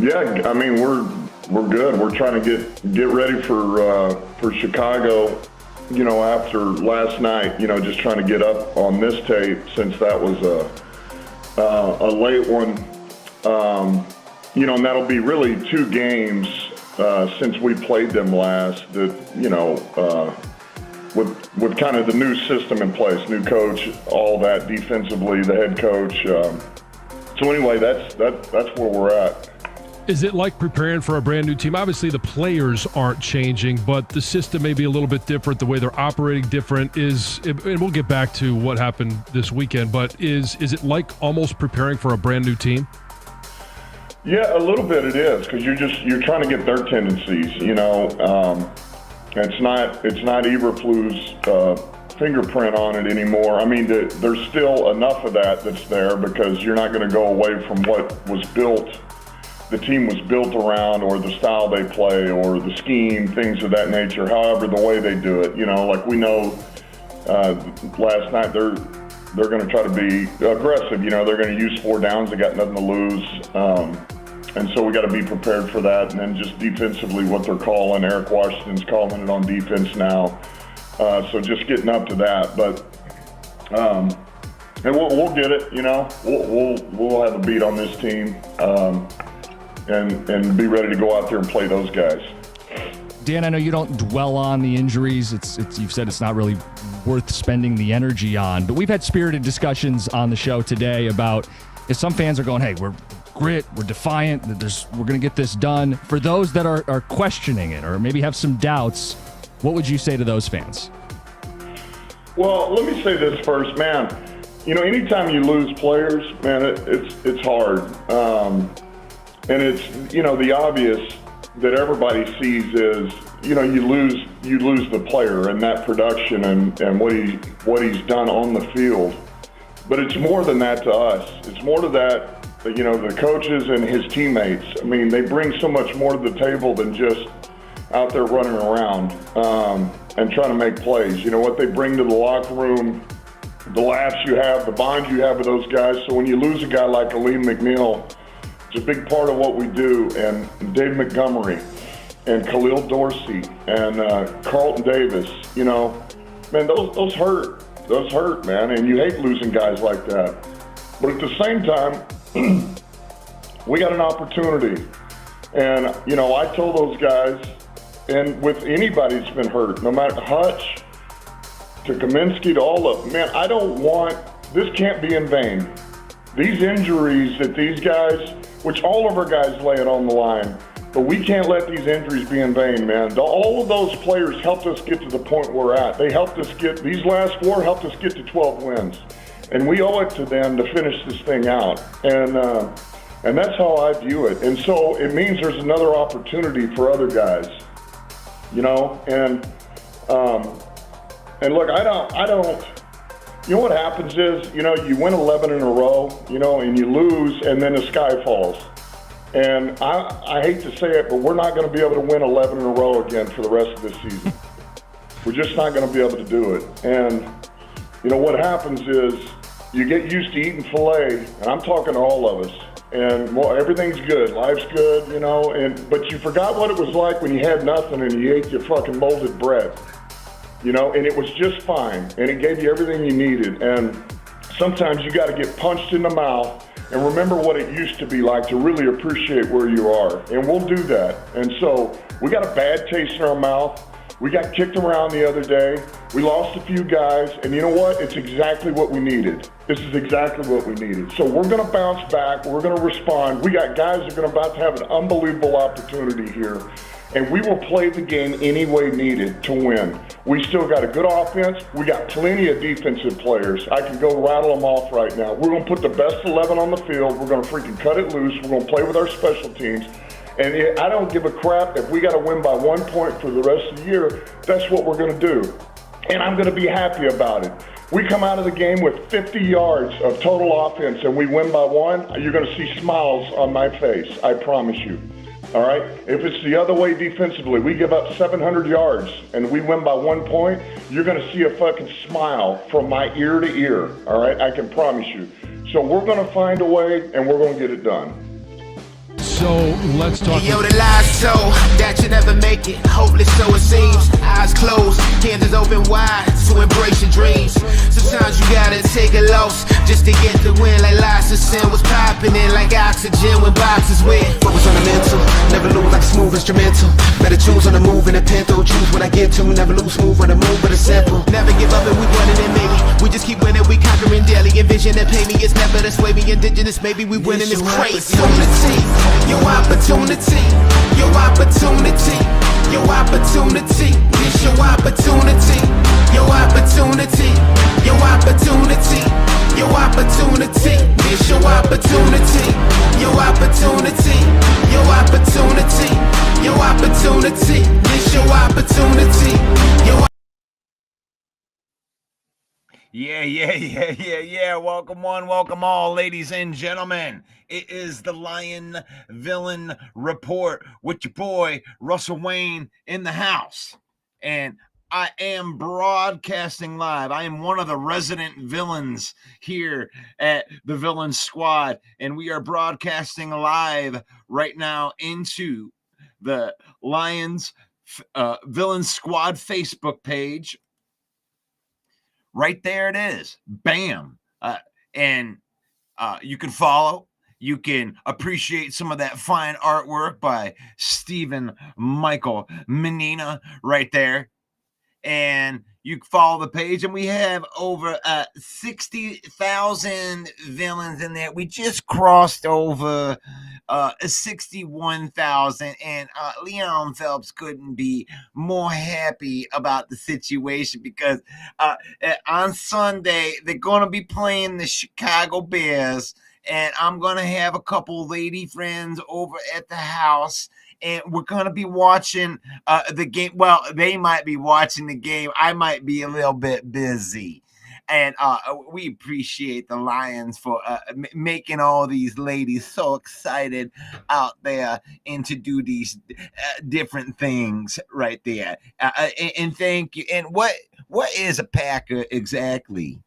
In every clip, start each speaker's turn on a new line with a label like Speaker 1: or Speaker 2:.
Speaker 1: Yeah, I mean we're good. We're trying to get ready for Chicago. After last night, just trying to get up on this tape since that was a late one. And that'll be really 2 games since we played them last. That with kind of the new system in place, new coach, all that defensively, the head coach. So anyway, that's where we're at.
Speaker 2: Is it like preparing for a brand new team? Obviously, the players aren't changing, but the system may be a little bit different. The way they're operating different and we'll get back to what happened this weekend. But is it like almost preparing for a brand new team?
Speaker 1: Yeah, a little bit it is, because you're trying to get their tendencies. It's not Eberflus' fingerprint on it anymore. I mean, there's still enough of that's there, because you're not going to go away from what was built. The team was built around, or the style they play, or the scheme, things of that nature. However, the way they do it, like we know, last night they're going to try to be aggressive. They're going to use 4 downs. They got nothing to lose, and so we got to be prepared for that. And then just defensively, what they're calling, Eric Washington's calling it on defense now. So just getting up to that, but and we'll get it. We'll have a beat on this team. And be ready to go out there and play those guys.
Speaker 3: Dan, I know you don't dwell on the injuries. You've said it's not really worth spending the energy on, but we've had spirited discussions on the show today about if some fans are going, hey, we're grit, we're defiant, we're going to get this done. For those that are questioning it or maybe have some doubts, what would you say to those fans?
Speaker 1: Well, let me say this first, man. Anytime you lose players, man, it's hard. And it's, the obvious that everybody sees is, you lose the player and that production and what he's done on the field. But it's more than that to us. It's more to that, the coaches and his teammates. I mean, they bring so much more to the table than just out there running around and trying to make plays. What they bring to the locker room, the laughs you have, the bond you have with those guys. So when you lose a guy like Aleem McNeil, it's a big part of what we do, and Dave Montgomery and Khalil Dorsey and Carlton Davis, man, those hurt. Those hurt, man, and you hate losing guys like that. But at the same time, we got an opportunity. And, I told those guys, and with anybody that's been hurt, no matter Hutch to Kaminsky to all of them, man, I don't want, this can't be in vain. These injuries that these guys, which all of our guys lay it on the line, but we can't let these injuries be in vain, man. All of those players helped us get to the point we're at. They helped us these last 4 helped us get to 12 wins. And we owe it to them to finish this thing out. And that's how I view it. And so it means there's another opportunity for other guys, and look, I don't, what happens is, you win 11 in a row, and you lose, and then the sky falls. And I hate to say it, but we're not going to be able to win 11 in a row again for the rest of this season. We're just not going to be able to do it. And, what happens is you get used to eating filet, and I'm talking to all of us, and everything's good, life's good, but you forgot what it was like when you had nothing and you ate your fucking molded bread. And it was just fine, and it gave you everything you needed. And sometimes you got to get punched in the mouth and remember what it used to be like to really appreciate where you are. And we'll do that. And so we got a bad taste in our mouth. We got kicked around the other day. We lost a few guys, and you know what? It's exactly what we needed. This is exactly what we needed. So we're going to bounce back. We're going to respond. We got guys that are about to have an unbelievable opportunity here. And we will play the game any way needed to win. We still got a good offense. We got plenty of defensive players. I can go rattle them off right now. We're going to put the best 11 on the field. We're going to freaking cut it loose. We're going to play with our special teams. And I don't give a crap if we got to win by 1 point for the rest of the year. That's what we're going to do. And I'm going to be happy about it. We come out of the game with 50 yards of total offense and we win by 1, you're going to see smiles on my face. I promise you. All right? If it's the other way defensively, we give up 700 yards and we win by 1 point, you're going to see a fucking smile from my ear to ear. All right? I can promise you. So we're going to find a way and we're going to get it done.
Speaker 2: So let's talk.
Speaker 4: Yo, the lies so that you never make it. Hopeless, so it seems. Eyes closed, hands is open wide to embrace your dreams. Sometimes you gotta take a loss just to get the win. Like lots of sin was popping in like oxygen when boxes wet. Focus on the mental, never lose like a smooth instrumental. Better choose on the move in a pinto. Choose what I get to, never lose smooth on the move, but it's simple. Never give up and we winning it, maybe. We just keep winning, we conquering daily. Envision that pay me, it's never to sway me. Indigenous, maybe we winning this crazy. Your opportunity, your opportunity, your opportunity, it's your opportunity, your opportunity, your opportunity, your opportunity, it's your opportunity, your opportunity, your opportunity, your opportunity, it's your opportunity, your
Speaker 5: Yeah. Welcome one, welcome all, ladies and gentlemen. It is the Lion Villain Report with your boy, Russell Wayne, in the house. And I am broadcasting live. I am one of the resident villains here at the Villain Squad. And we are broadcasting live right now into the Lions Villain Squad Facebook page. Right there it is. Bam. And you can follow. You can appreciate some of that fine artwork by Stephen Michael Menina right there. And you can follow the page, and we have over 60,000 villains in there. We just crossed over 61,000, and Leon Phelps couldn't be more happy about the situation because on Sunday they're going to be playing the Chicago Bears, and I'm going to have a couple lady friends over at the house, and we're going to be watching the game. Well, they might be watching the game. I might be a little bit busy. And we appreciate the Lions for making all these ladies so excited out there and to do these different things right there. And thank you. And what is a Packer exactly?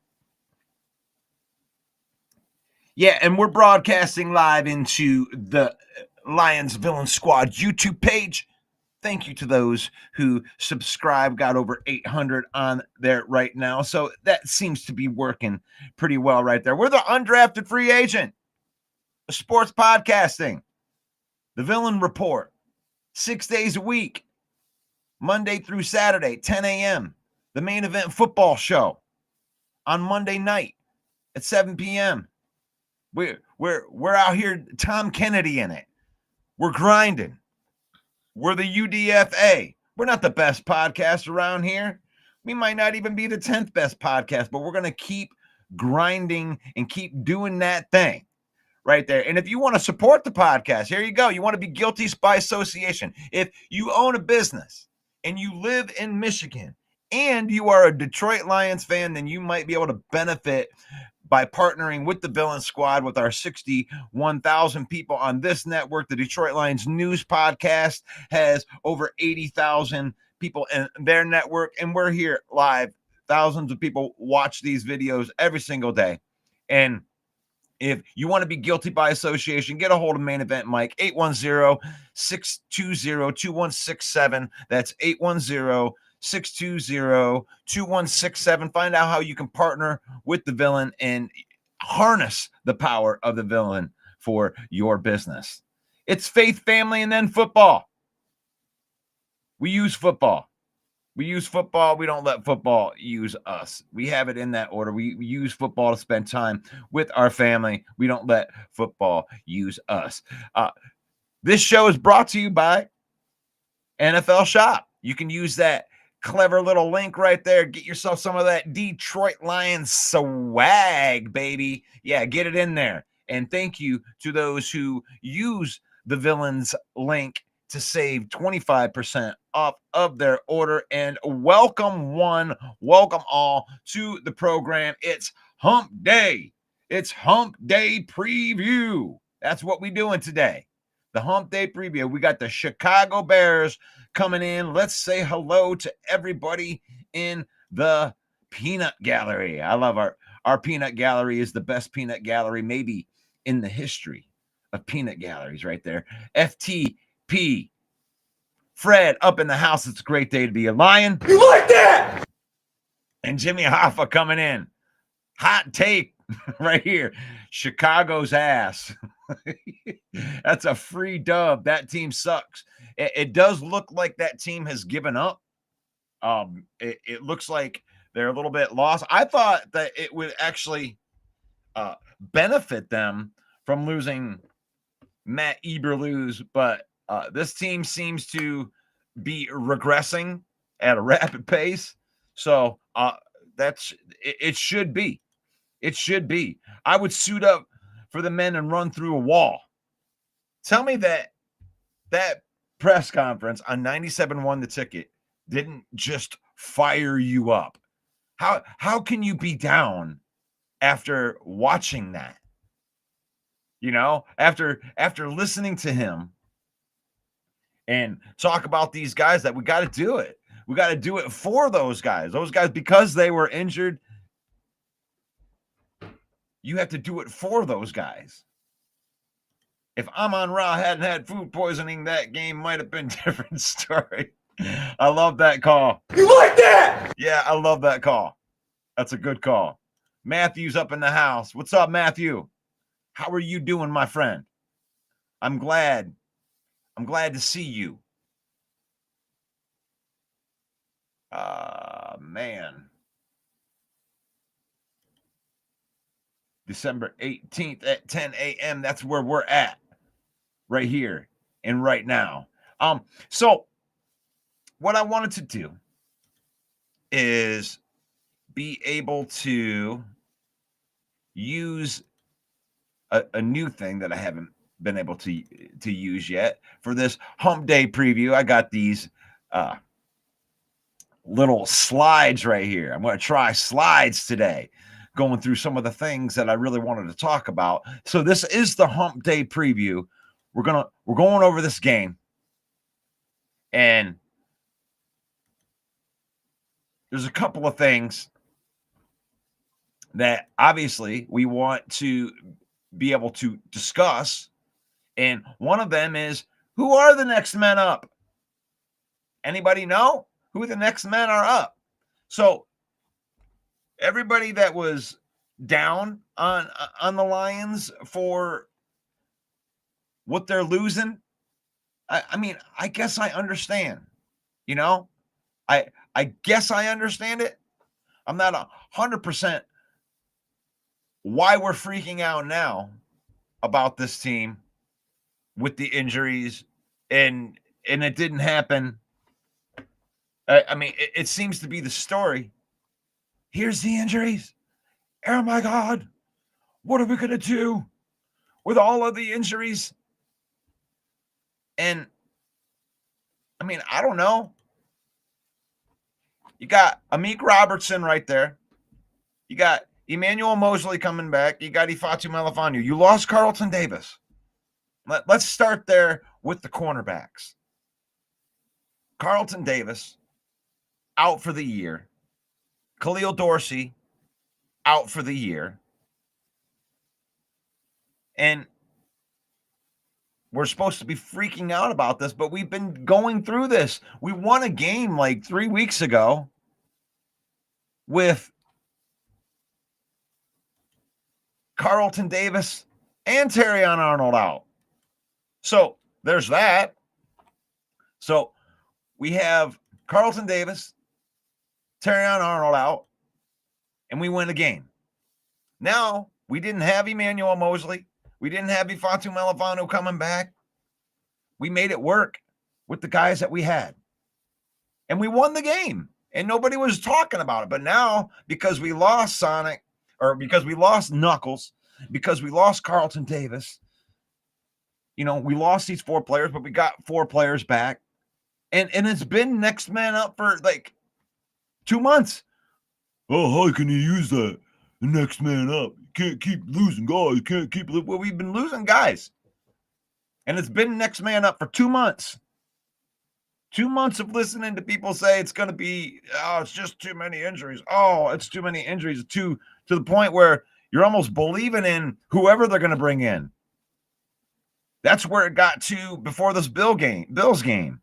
Speaker 5: Yeah, and we're broadcasting live into the Lions Villain Squad YouTube page. Thank you to those who subscribe. Got over 800 on there right now. So that seems to be working pretty well right there. We're the undrafted free agent, sports podcasting, the Villain Report, 6 days a week, Monday through Saturday, 10 a.m., the main event football show on Monday night at 7 p.m. We're out here, Tom Kennedy in it. We're grinding. We're the UDFA. We're not the best podcast around here. We might not even be the 10th best podcast, but we're going to keep grinding and keep doing that thing right there. And if you want to support the podcast, here you go. You want to be guilty by association. If you own a business and you live in Michigan and you are a Detroit Lions fan, then you might be able to benefit by partnering with the Villain Squad with our 61,000 people on this network. The Detroit Lions News Podcast has over 80,000 people in their network, and we're here live. Thousands of people watch these videos every single day. And if you want to be guilty by association, get a hold of Main Event Mike, 810-620-2167. That's 810-620-2167. Find out how you can partner with the villain and harness the power of the villain for your business. It's faith, family, and then football. We use football. We use football. We don't let football use us. We have it in that order. We use football to spend time with our family. We don't let football use us. This show is brought to you by NFL Shop. You can use that clever little link right there. Get yourself some of that Detroit Lions swag, baby. Yeah, get it in there. And thank you to those who use the Villains link to save 25% off of their order. And welcome one, welcome all to the program. It's Hump Day. It's Hump Day preview. That's what we're doing today. The Hump Day preview. We got the Chicago Bears coming in. Let's say hello to everybody in the peanut gallery. I love our peanut gallery is the best peanut gallery maybe in the history of peanut galleries right there. FTP. Fred up in the house. It's a great day to be a Lion. You like that? And Jimmy Hoffa coming in. Hot take right here. Chicago's ass. That's a free dub. That team sucks. It does look like that team has given up. It looks like they're a little bit lost. I thought that it would actually benefit them from losing Matt Eberflus, but this team seems to be regressing at a rapid pace. So that's it should be. It should be. I would suit up for the men and run through a wall. Tell me that press conference on 97.1 The Ticket didn't just fire you up. How can you be down after watching that? You know, after listening to him and talk about these guys, that we got to do it. We got to do it for those guys. Those guys, because they were injured, you have to do it for those guys. If Amon-Ra hadn't had food poisoning, that game might have been a different story. I love that call. You like that? Yeah, I love that call. That's a good call. Matthew's up in the house. What's up, Matthew? How are you doing, my friend? I'm glad to see you. Man. December 18th at 10 a.m. That's where we're at. Right here and right now. So what I wanted to do is be able to use a new thing that I haven't been able to use yet for this Hump Day preview. I got these little slides right here. I'm going to try slides today, going through some of the things that I really wanted to talk about. So this is the Hump Day preview. We're going over this game, and there's a couple of things that obviously we want to be able to discuss, and one of them is, who are the next men up? Anybody know who the next men are up? So everybody that was down on the Lions for what they're losing, I mean, I guess I understand. You know, I guess I understand it. I'm not 100% why we're freaking out now about this team with the injuries, and it didn't happen. I mean, it seems to be the story. Here's the injuries. Oh my God, what are we gonna do with all of the injuries? And I mean, I don't know. You got Amik Robertson right there. You got Emmanuel Mosley coming back. You got Ifeatu Melifonwu. You lost Carlton Davis. Let's start there with the cornerbacks. Carlton Davis, out for the year. Khalil Dorsey, out for the year. And we're supposed to be freaking out about this, but we've been going through this. We won a game like 3 weeks ago with Carlton Davis and Terrion Arnold out. So there's that. So we have Carlton Davis, Terrion Arnold out, and we win a game. Now, we didn't have Emmanuel Mosley. We didn't have Ifeatu Melifonwu coming back. We made it work with the guys that we had. And we won the game. And nobody was talking about it. But now, because we lost Sonic, or because we lost Knuckles, because we lost Carlton Davis, you know, we lost these 4 players, but we got 4 players back. And it's been next man up for like 2 months. Oh, how can you use that? The next man up. You can't keep losing guys. Can't keep. Well, we've been losing guys. And it's been next man up for 2 months. 2 months of listening to people say it's going to be, oh, it's just too many injuries. Oh, it's too many injuries to the point where you're almost believing in whoever they're going to bring in. That's where it got to before this Bills game.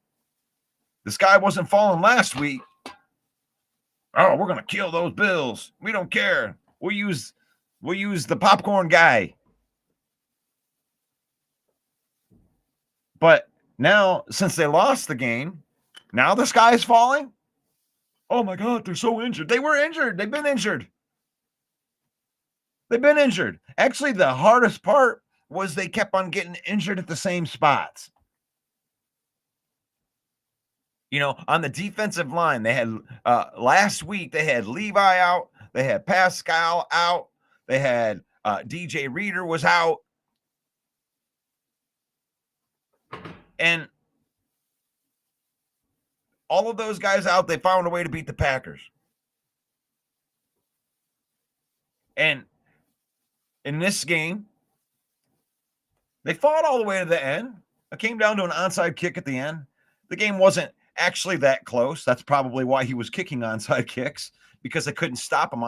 Speaker 5: The sky wasn't falling last week. Oh, we're gonna kill those Bills. We don't care. We'll use the popcorn guy. But now, since they lost the game, now the sky is falling. Oh my God, they're so injured. They were injured. They've been injured. Actually, the hardest part was they kept on getting injured at the same spots. You know, on the defensive line, they had last week, they had Levi out, they had Pascal out, they had DJ Reader was out. And all of those guys out, they found a way to beat the Packers. And in this game, they fought all the way to the end. It came down to an onside kick at the end. The game wasn't actually that close. That's probably why he was kicking onside kicks, because they couldn't stop him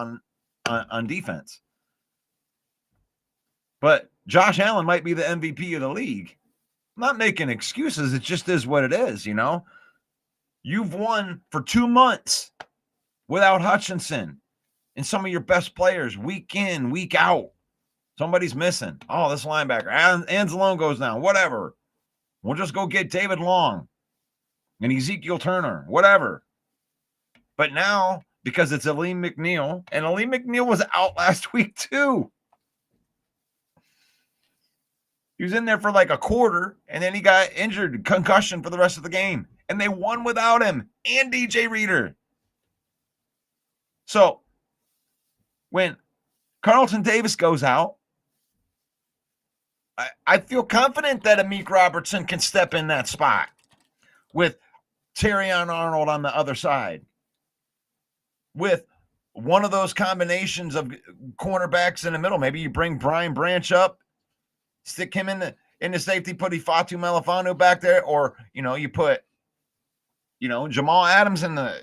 Speaker 5: on defense. But Josh Allen might be the MVP of the league. I'm not making excuses. It just is what it is, you know. You've won for 2 months without Hutchinson and some of your best players week in, week out. Somebody's missing. Oh, this linebacker. Anzalone goes down. Whatever. We'll just go get David Long and Ezekiel Turner. Whatever. But now, because it's Aleem McNeil, and Aleem McNeil was out last week too. He was in there for like a quarter, and then he got injured, concussion for the rest of the game. And they won without him and DJ Reader. So when Carlton Davis goes out, I feel confident that Amik Robertson can step in that spot with Terrion Arnold on the other side, with one of those combinations of cornerbacks in the middle. Maybe you bring Brian Branch up, stick him in the safety, put Ifeatu Melifonwu back there, or you put Jamal Adams in the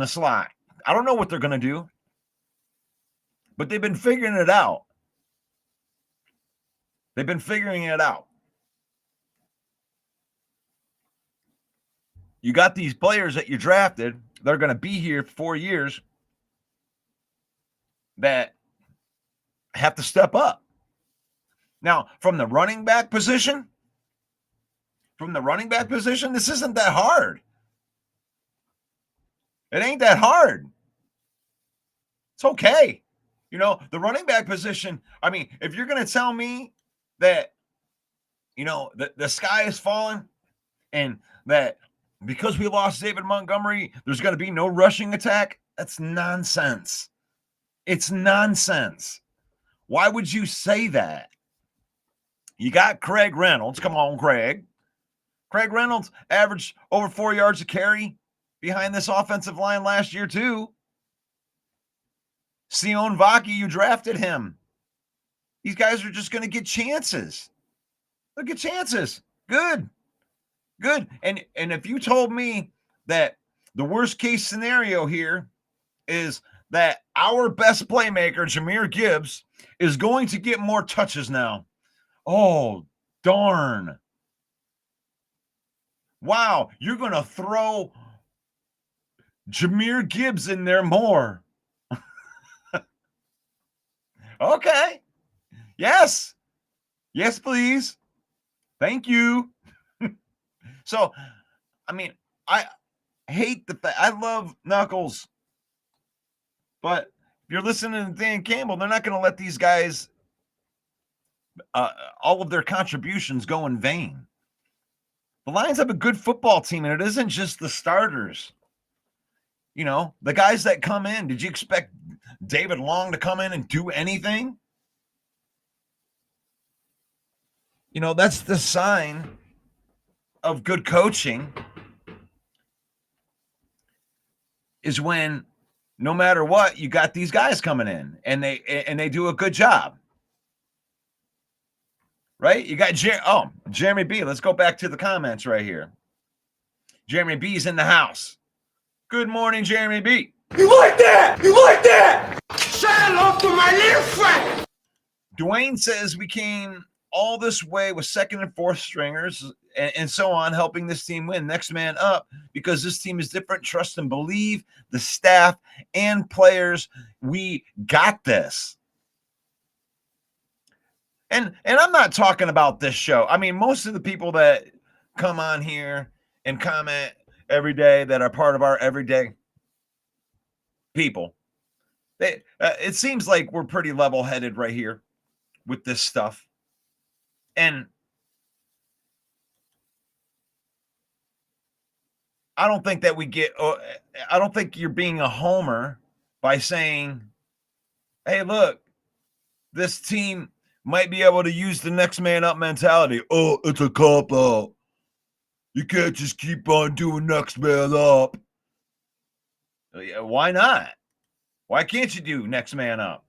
Speaker 5: slot. I don't know what they're going to do, but they've been figuring it out. You got these players that you drafted. They're going to be here for 4 years that have to step up. Now, from the running back position, this isn't that hard. It ain't that hard. It's okay. The running back position, I mean, if you're going to tell me that, the sky is falling and that because we lost David Montgomery, there's going to be no rushing attack, that's nonsense. It's nonsense. Why would you say that? You got Craig Reynolds. Come on, Craig. Craig Reynolds averaged over 4 yards a carry behind this offensive line last year, too. Sion Vaki, you drafted him. These guys are just going to get chances. They'll get chances. Good. And if you told me that the worst case scenario here is that our best playmaker, Jahmyr Gibbs, is going to get more touches now. Oh, darn. Wow, you're going to throw Jahmyr Gibbs in there more. Okay. Yes. Yes, please. Thank you. So, I mean, I hate the fact. I love Knuckles. But if you're listening to Dan Campbell, they're not going to let these guys, all of their contributions go in vain. The Lions have a good football team, and it isn't just the starters. The guys that come in, did you expect David Long to come in and do anything? That's the sign of good coaching, is when no matter what, you got these guys coming in and they do a good job. Right? You got Jeremy B. Let's go back to the comments right here. Jeremy B's in the house. Good morning, Jeremy B.
Speaker 6: You like that? Say hello to my little friend.
Speaker 5: Dwayne says we came all this way with second and fourth stringers and so on, helping this team win. Next man up, because this team is different. Trust and believe the staff and players. We got this. And I'm not talking about this show. I mean, most of the people that come on here and comment every day that are part of our everyday people, it seems like we're pretty level-headed right here with this stuff. And I don't think that I don't think you're being a homer by saying, hey, look, this team might be able to use the next man up mentality. Oh, it's a cop out. You can't just keep on doing next man up. Why not? Why can't you do next man up?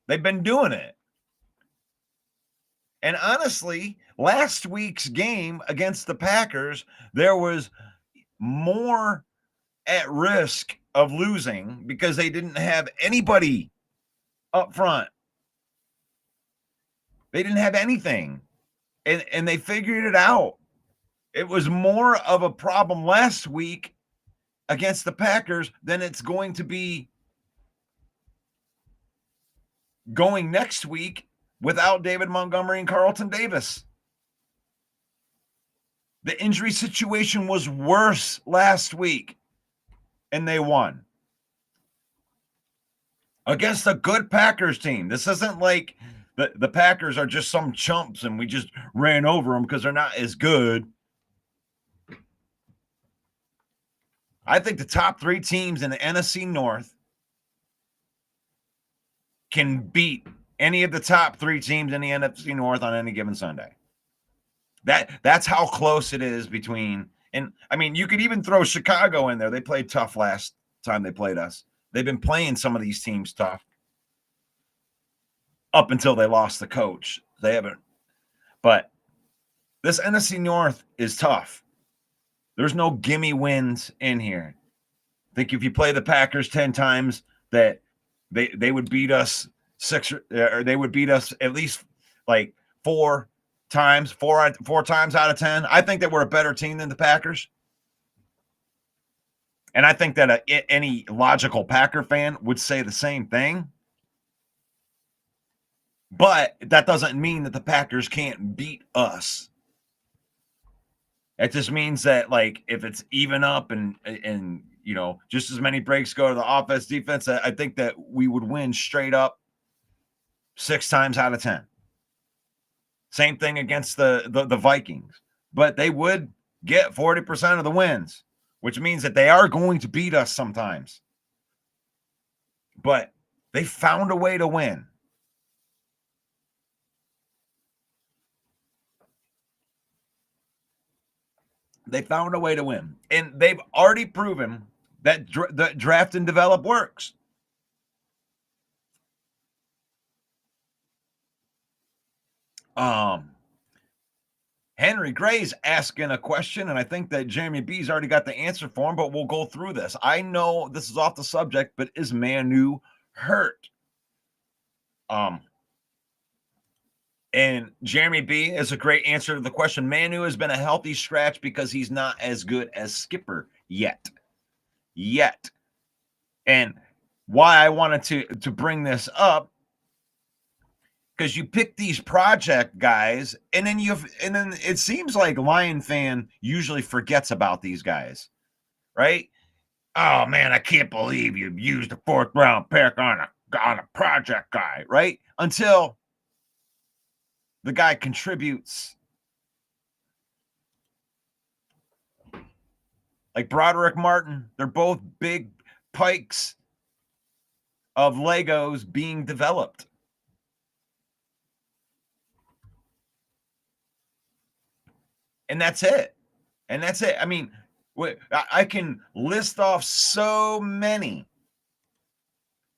Speaker 5: They've been doing it. And honestly, last week's game against the Packers, there was more at risk of losing because they didn't have anybody up front. They didn't have anything. And they figured it out. It was more of a problem last week against the Packers than it's going to be going next week without David Montgomery and Carlton Davis. The injury situation was worse last week, and they won. Against a good Packers team. This isn't like the Packers are just some chumps and we just ran over them because they're not as good. I think the top three teams in the NFC North can beat any of the top three teams in the NFC North on any given Sunday. That's how close it is between, and I mean, you could even throw Chicago in there. They played tough last time they played us. They've been playing some of these teams tough up until they lost the coach. They haven't. But this NFC North is tough. There's no gimme wins in here. I think if you play the Packers 10 times, that they would beat us or they would beat us at least like four times out of 10. I think that we're a better team than the Packers. And I think that any logical Packer fan would say the same thing. But that doesn't mean that the Packers can't beat us. It just means that, like, if it's even up and you know, just as many breaks go to the offense, defense, I think that we would win straight up 6 times out of 10. Same thing against the Vikings. But they would get 40% of the wins, which means that they are going to beat us sometimes. But they found a way to win. They found a way to win. And they've already proven that the draft and develop works. Henry Gray's asking a question, and I think that Jeremy B's already got the answer for him, but we'll go through this. I know this is off the subject, but is Manu hurt? And Jeremy B is a great answer to the question. Manu has been a healthy scratch because he's not as good as Skipper yet. And why I wanted to bring this up, because you pick these project guys, and then it seems like Lion fan usually forgets about these guys, right? Oh man, I can't believe you used a 4th round pick on a project guy, right? Until the guy contributes. Like Broderick Martin, they're both big pikes of Legos being developed. And that's it. I mean, I can list off so many.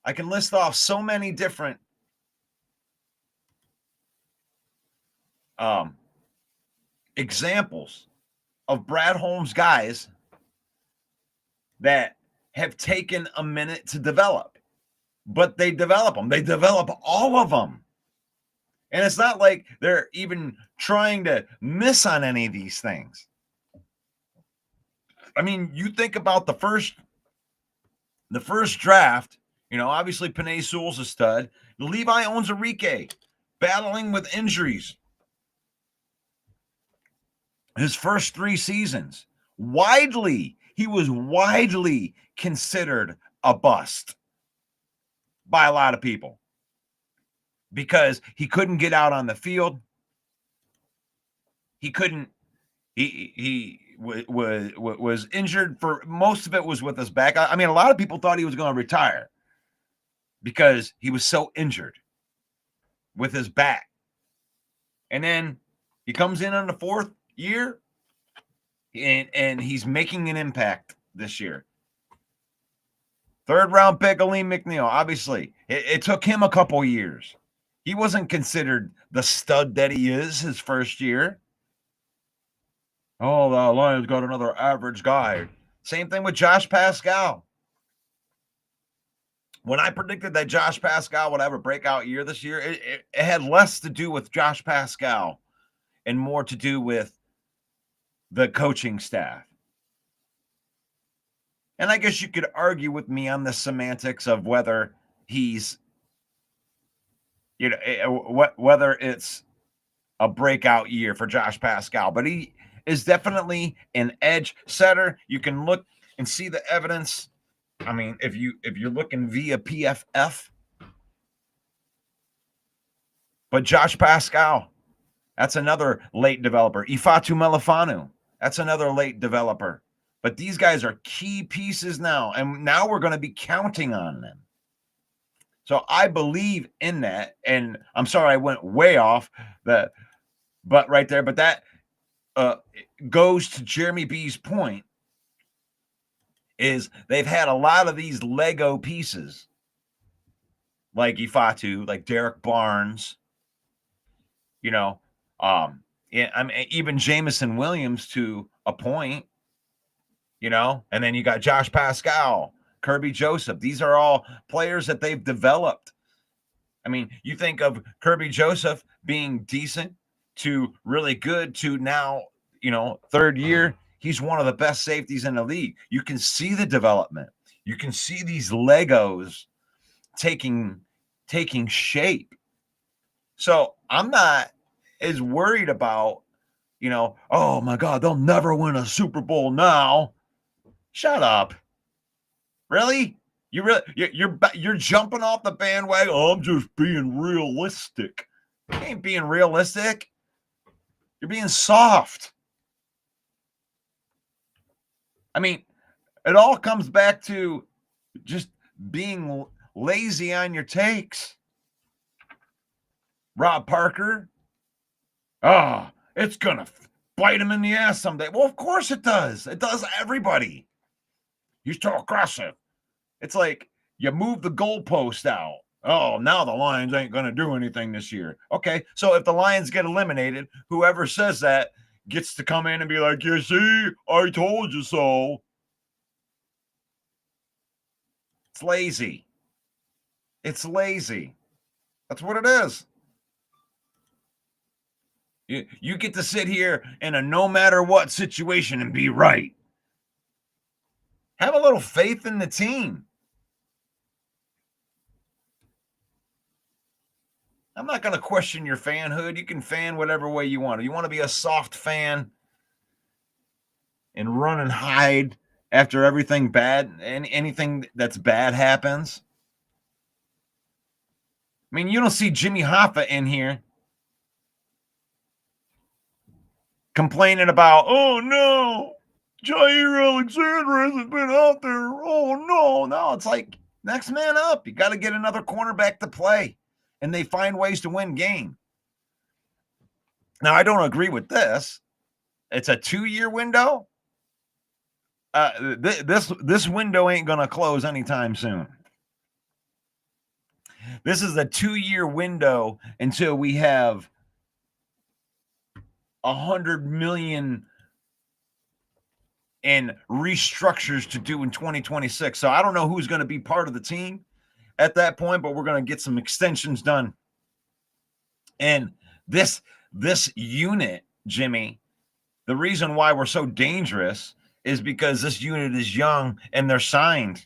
Speaker 5: Different examples of Brad Holmes guys that have taken a minute to develop, but they develop them. They develop all of them. And it's not like they're even trying to miss on any of these things. I mean, you think about the first draft, obviously Penei Sewell's a stud. Levi Onwuzurike battling with injuries. His first 3 seasons, he was widely considered a bust by a lot of people because he couldn't get out on the field. He couldn't, he was injured for most of it was with his back. I mean, a lot of people thought he was going to retire because he was so injured with his back. And then he comes in on the 4th year and he's making an impact this year. 3rd round pick, Aleem McNeil. Obviously, it took him a couple years. He wasn't considered the stud that he is his first year. Oh, the Lions got another average guy. Same thing with Josh Pascal. When I predicted that Josh Pascal would have a breakout year this year, it had less to do with Josh Pascal and more to do with the coaching staff. And I guess you could argue with me on the semantics of whether he's, whether it's a breakout year for Josh Pascal, but he is definitely an edge setter. You can look and see the evidence. I mean, if you're looking via PFF, but Josh Pascal, that's another late developer. Ifeatu Melifonwu, that's another late developer. But these guys are key pieces now, and now we're going to be counting on them. So I believe in that, and I'm sorry I went way off but right there. But that goes to Jeremy B's point, is they've had a lot of these Lego pieces, like Ifeatu, like Derek Barnes, I mean, even Jamison Williams to a point, and then you got Josh Pascal, Kirby Joseph. These are all players that they've developed. I mean, you think of Kirby Joseph being decent to really good to now, 3rd year, he's one of the best safeties in the league. You can see the development. You can see these Legos taking shape. So I'm not as worried about, oh my God, they'll never win a Super Bowl now. Shut up. Really? You're jumping off the bandwagon. Oh, I'm just being realistic. You ain't being realistic. You're being soft. I mean, it all comes back to just being lazy on your takes. Rob Parker. It's going to bite him in the ass someday. Well, of course it does. It does everybody. He's too aggressive. It's like you move the goalpost out. Oh, now the Lions ain't going to do anything this year. Okay, so if the Lions get eliminated, whoever says that gets to come in and be like, you see, I told you so. It's lazy. It's lazy. That's what it is. You get to sit here in a no matter what situation and be right. Have a little faith in the team. I'm not going to question your fanhood. You can fan whatever way you want. You want to be a soft fan and run and hide after everything bad, and anything that's bad happens. I mean, you don't see Jimmy Hoffa in here complaining about, oh no, Jair Alexander hasn't been out there. Oh no, it's like next man up. You got to get another cornerback to play, and they find ways to win game. Now, I don't agree with this. It's a 2-year window. This window ain't gonna close anytime soon. This is a 2-year window until we have $100 million in restructures to do in 2026. So I don't know who's going to be part of the team at that point, but we're going to get some extensions done And this unit, Jimmy, the reason why we're so dangerous is because this unit is young and they're signed.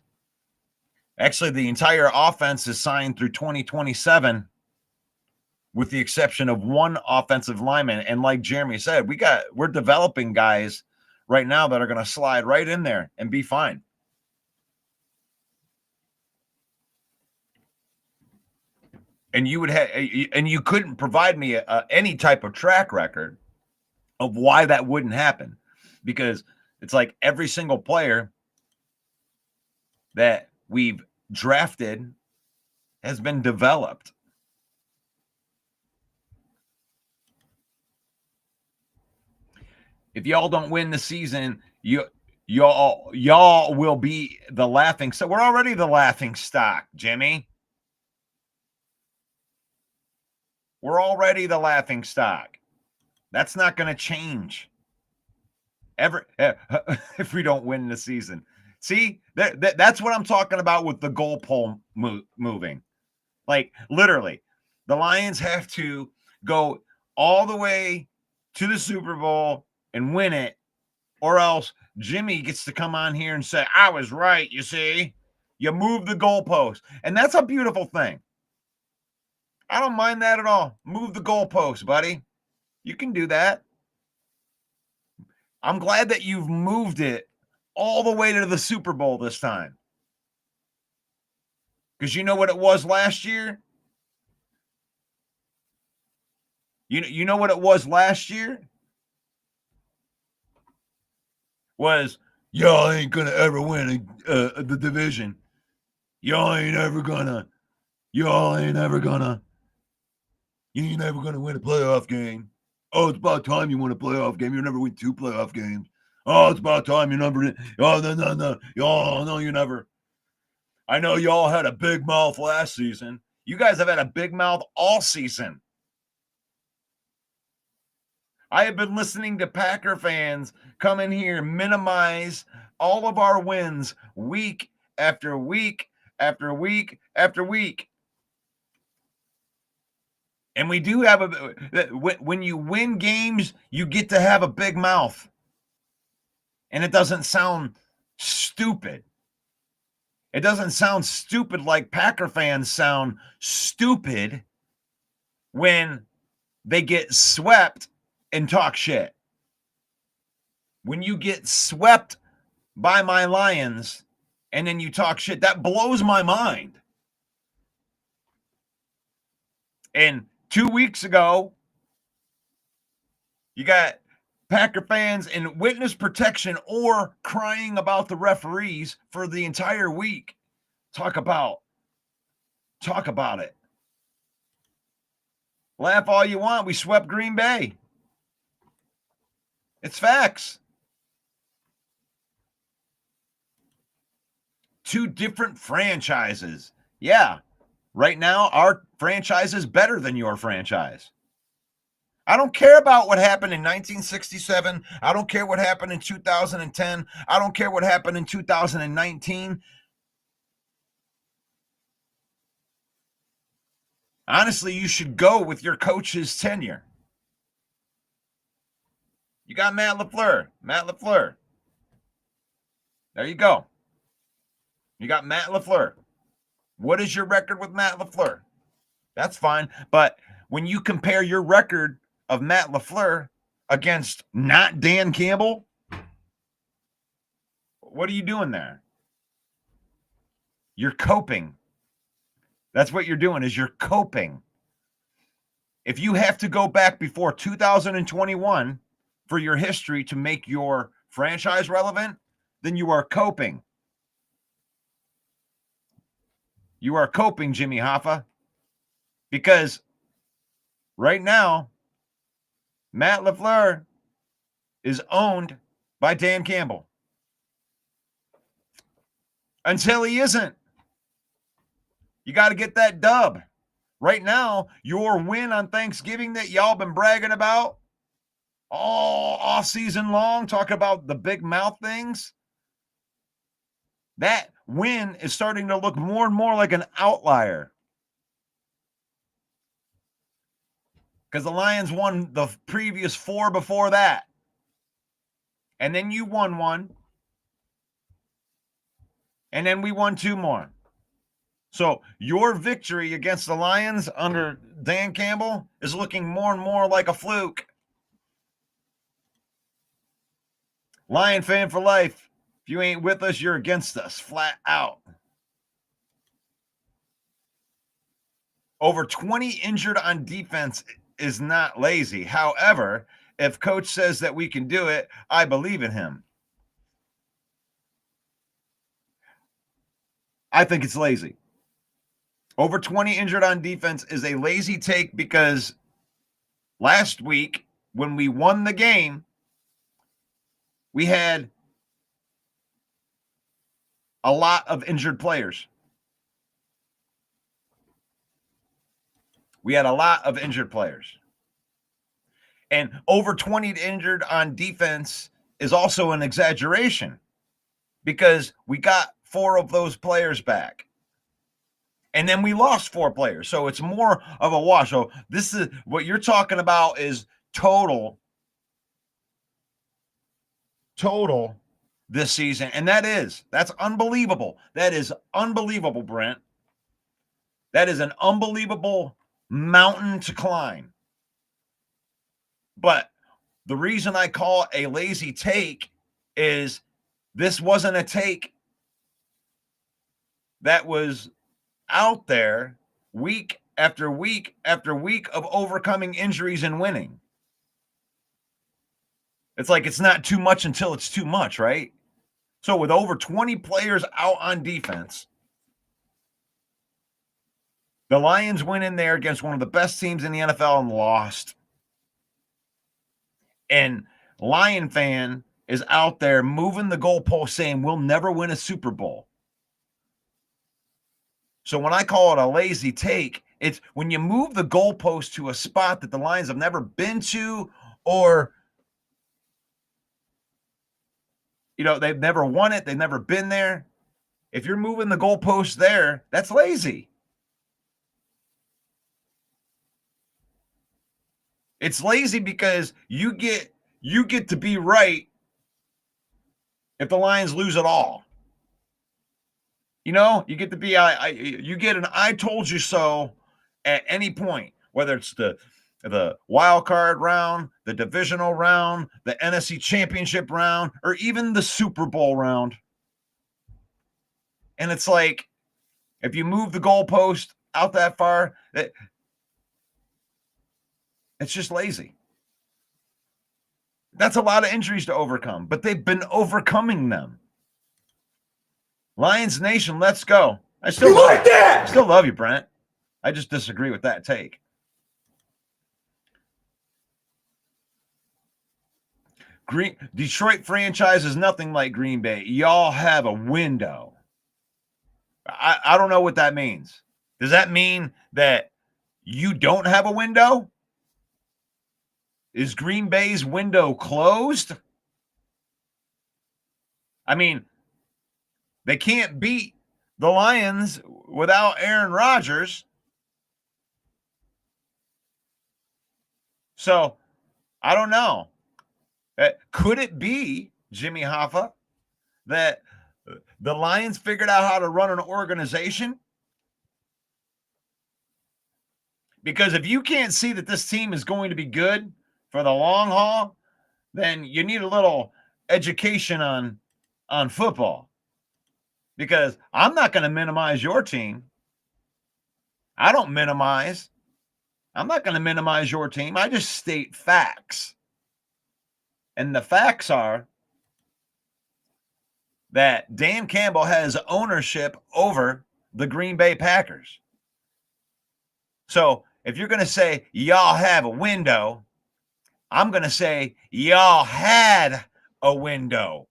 Speaker 5: Actually, the entire offense is signed through 2027, with the exception of one offensive lineman. And like Jeremy said, we're developing guys right now that are going to slide right in there and be fine. And you couldn't provide me any type of track record of why that wouldn't happen, because it's like every single player that we've drafted has been developed. If y'all don't win the season, y'all will be the laughing. So we're already the laughing stock, Jimmy. We're already the laughing stock. That's not going to change ever if we don't win the season. See, that's what I'm talking about with the goalpost moving. Like, literally, the Lions have to go all the way to the Super Bowl and win it, or else Jimmy gets to come on here and say, I was right, you see? You move the goalpost. And that's a beautiful thing. I don't mind that at all. Move the goalpost, buddy. You can do that. I'm glad that you've moved it all the way to the Super Bowl this time. Because you know what it was last year? You know what it was last year? Was, y'all ain't going to ever win the division. Y'all ain't ever going to. You ain't never going to win a playoff game. Oh, it's about time you win a playoff game. You never win 2 playoff games. Oh, it's about time you never. Oh, no. Y'all, no, you never. I know y'all had a big mouth last season. You guys have had a big mouth all season. I have been listening to Packer fans come in here and minimize all of our wins week after week after week after week. And we do have when you win games, you get to have a big mouth. And it doesn't sound stupid. It doesn't sound stupid like Packer fans sound stupid when they get swept and talk shit. When you get swept by my Lions and then you talk shit, that blows my mind. And 2 weeks ago, you got Packer fans in witness protection or crying about the referees for the entire week. Talk about it. Laugh all you want. We swept Green Bay. It's facts. 2 different franchises. Yeah. Right now, our franchise is better than your franchise. I don't care about what happened in 1967. I don't care what happened in 2010. I don't care what happened in 2019. Honestly, you should go with your coach's tenure. You got Matt LaFleur. There you go. You got Matt LaFleur. What is your record with Matt LaFleur? That's fine. But when you compare your record of Matt LaFleur against not Dan Campbell, what are you doing there? You're coping. That's what you're doing, is you're coping. If you have to go back before 2021 for your history to make your franchise relevant, then you are coping. You are coping, Jimmy Hoffa, because right now, Matt LaFleur is owned by Dan Campbell. Until he isn't. You got to get that dub. Right now, your win on Thanksgiving that y'all been bragging about all off season long, talking about the big mouth things, that win is starting to look more and more like an outlier. because the Lions won the previous 4 before that. And then you won 1. And then we won 2 more. So your victory against the Lions under Dan Campbell is looking more and more like a fluke. Lion fan for life. If you ain't with us, you're against us, flat out. Over 20 injured on defense is not lazy. However, if coach says that we can do it, I believe in him. I think it's lazy. Over 20 injured on defense is a lazy take because last week when we won the game, we had a lot of injured players. We had a lot of injured players. And over 20 injured on defense is also an exaggeration because we got 4 of those players back. And then we lost 4 players. So it's more of a wash. So this is what you're talking about is total this season. And that's unbelievable. That is unbelievable, Brent. That is an unbelievable mountain to climb. But the reason I call it a lazy take is this wasn't a take that was out there week after week after week of overcoming injuries and winning. It's like it's not too much until it's too much, right? So with over 20 players out on defense, the Lions went in there against one of the best teams in the NFL and lost. And Lion fan is out there moving the goalpost saying we'll never win a Super Bowl. So when I call it a lazy take, it's when you move the goalpost to a spot that the Lions have never been to, or, they've never won it. They've never been there. If you're moving the goalpost there, that's lazy. It's lazy because you get to be right if the Lions lose it all. You get to be you get an I told you so at any point, whether it's the wild card round, the divisional round, the NFC championship round, or even the Super Bowl round. And it's like, if you move the goalpost out that far, it's just lazy. That's a lot of injuries to overcome, but they've been overcoming them. Lions Nation, let's go. I still love you, Brent. I just disagree with that take. Detroit franchise is nothing like Green Bay. Y'all have a window. I don't know what that means. Does that mean that you don't have a window? Is Green Bay's window closed? I mean, they can't beat the Lions without Aaron Rodgers. So, I don't know. Could it be, Jimmy Hoffa, that the Lions figured out how to run an organization? Because if you can't see that this team is going to be good for the long haul, then you need a little education on football. Because I'm not going to minimize your team. I'm not going to minimize your team. I just state facts. And the facts are that Dan Campbell has ownership over the Green Bay Packers. So if you're going to say y'all have a window, I'm going to say y'all had a window.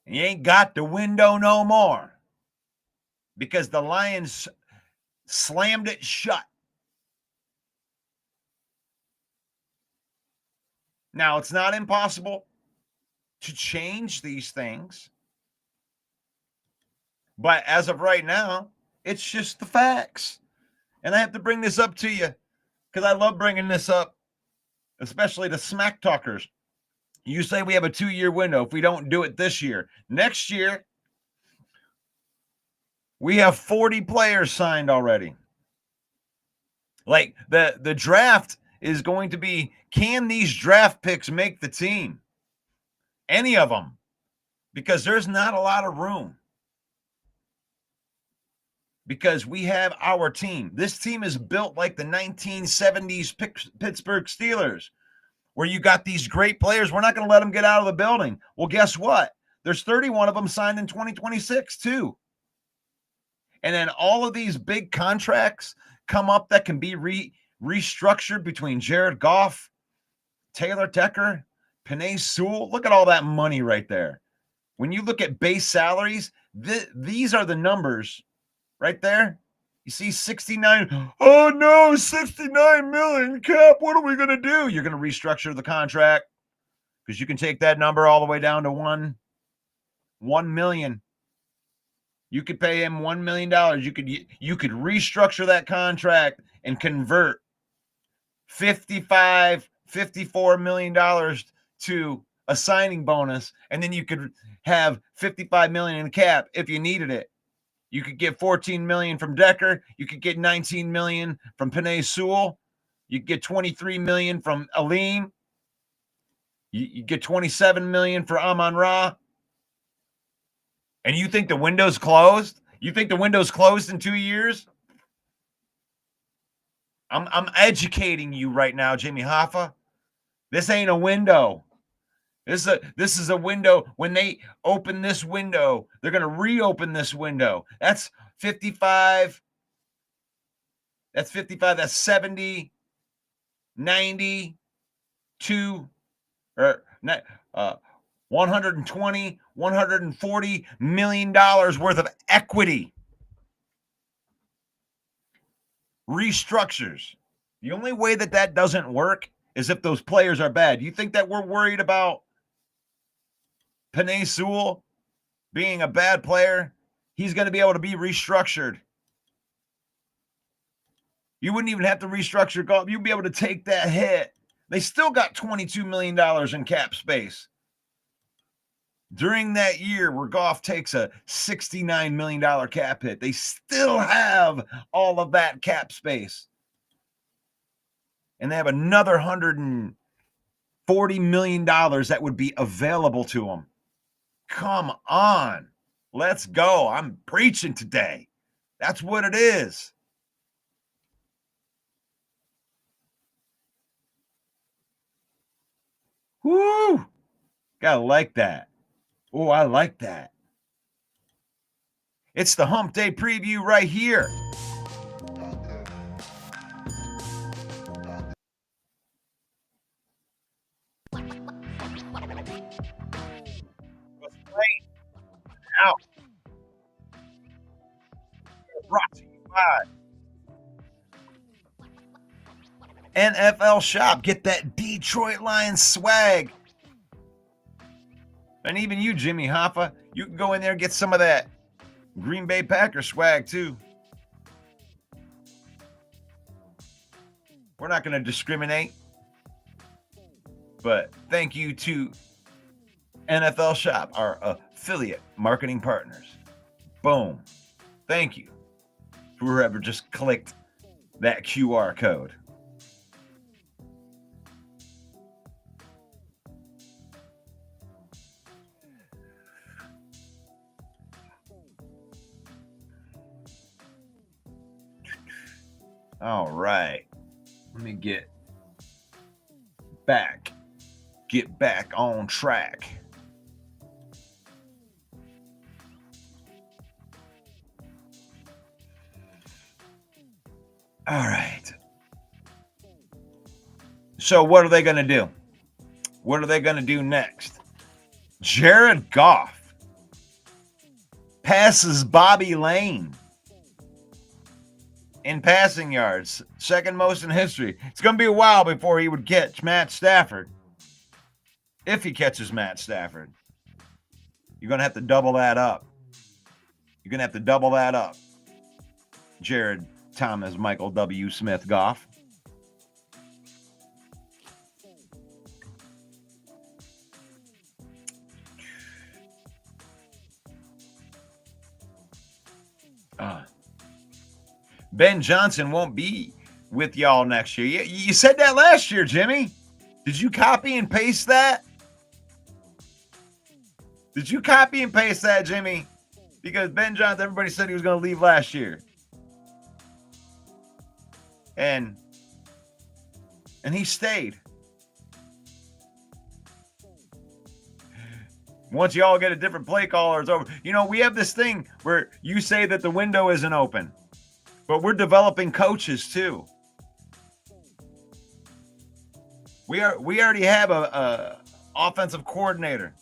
Speaker 5: You ain't got the window no more because the Lions slammed it shut. Now, it's not impossible to change these things, but as of right now, it's just the facts. And I have to bring this up to you because I love bringing this up, especially to smack talkers. You say we have a 2-year window. If we don't do it this year, next year, we have 40 players signed already. Like the draft is going to be, can these draft picks make the team? Any of them? Because there's not a lot of room. Because we have our team. This team is built like the 1970s Pittsburgh Steelers, where you got these great players. We're not going to let them get out of the building. Well, guess what? There's 31 of them signed in 2026 too. And then all of these big contracts come up that can be restructured between Jared Goff, Taylor Decker, Penei Sewell. Look at all that money right there. When you look at base salaries, these are the numbers right there. You see 69. Oh no, 69 million cap. What are we going to do? You're going to restructure the contract because you can take that number all the way down to 1 million. You could pay him $1 million. You could restructure that contract and convert $54 million to a signing bonus, and then you could have $55 million in cap if you needed it. You could get $14 million from Decker. You could get $19 million from Penei Sewell. You could get $23 million from Aleem. You get $27 million for Amon-Ra. And you think the window's closed? You think the window's closed in 2 years? I'm educating you right now, Jimmy Hoffa. This ain't a window. This is a window. When they open this window, they're going to reopen this window. That's 55. That's 55. That's 70, 90, 2, or 120, $140 million worth of equity. Restructures. The only way that doesn't work is if those players are bad. You think that we're worried about Penei Sewell being a bad player? He's going to be able to be restructured. You wouldn't even have to restructure golf. You'd be able to take that hit. They still got $22 million in cap space. During that year where Goff takes a $69 million cap hit, they still have all of that cap space. And they have another $140 million that would be available to them. Come on. Let's go. I'm preaching today. That's what it is. Woo! Gotta like that. Oh, I like that. It's the Humpday preview right here. Out. Brought to you by NFL Shop. Get that Detroit Lions swag. And even you, Jimmy Hoffa, you can go in there and get some of that Green Bay Packers swag too. We're not going to discriminate. But thank you to NFL Shop, our affiliate marketing partners. Boom. Thank you for whoever just clicked that QR code. All right. Let me get back on track. All right. So what are they going to do? What are they going to do next? Jared Goff passes Bobby Lane in passing yards, second most in history. It's going to be a while before he would catch Matt Stafford. If he catches Matt Stafford, you're going to have to double that up. You're going to have to double that up. Jared Thomas, Michael W. Smith Goff. Ben Johnson won't be with y'all next year. You said that last year, Jimmy. Did you copy and paste that? Did you copy and paste that, Jimmy? Because Ben Johnson, everybody said he was going to leave last year. And he stayed. Once y'all get a different play caller, it's over. You know, we have this thing where you say that the window isn't open, but we're developing coaches too. We already have a offensive coordinator.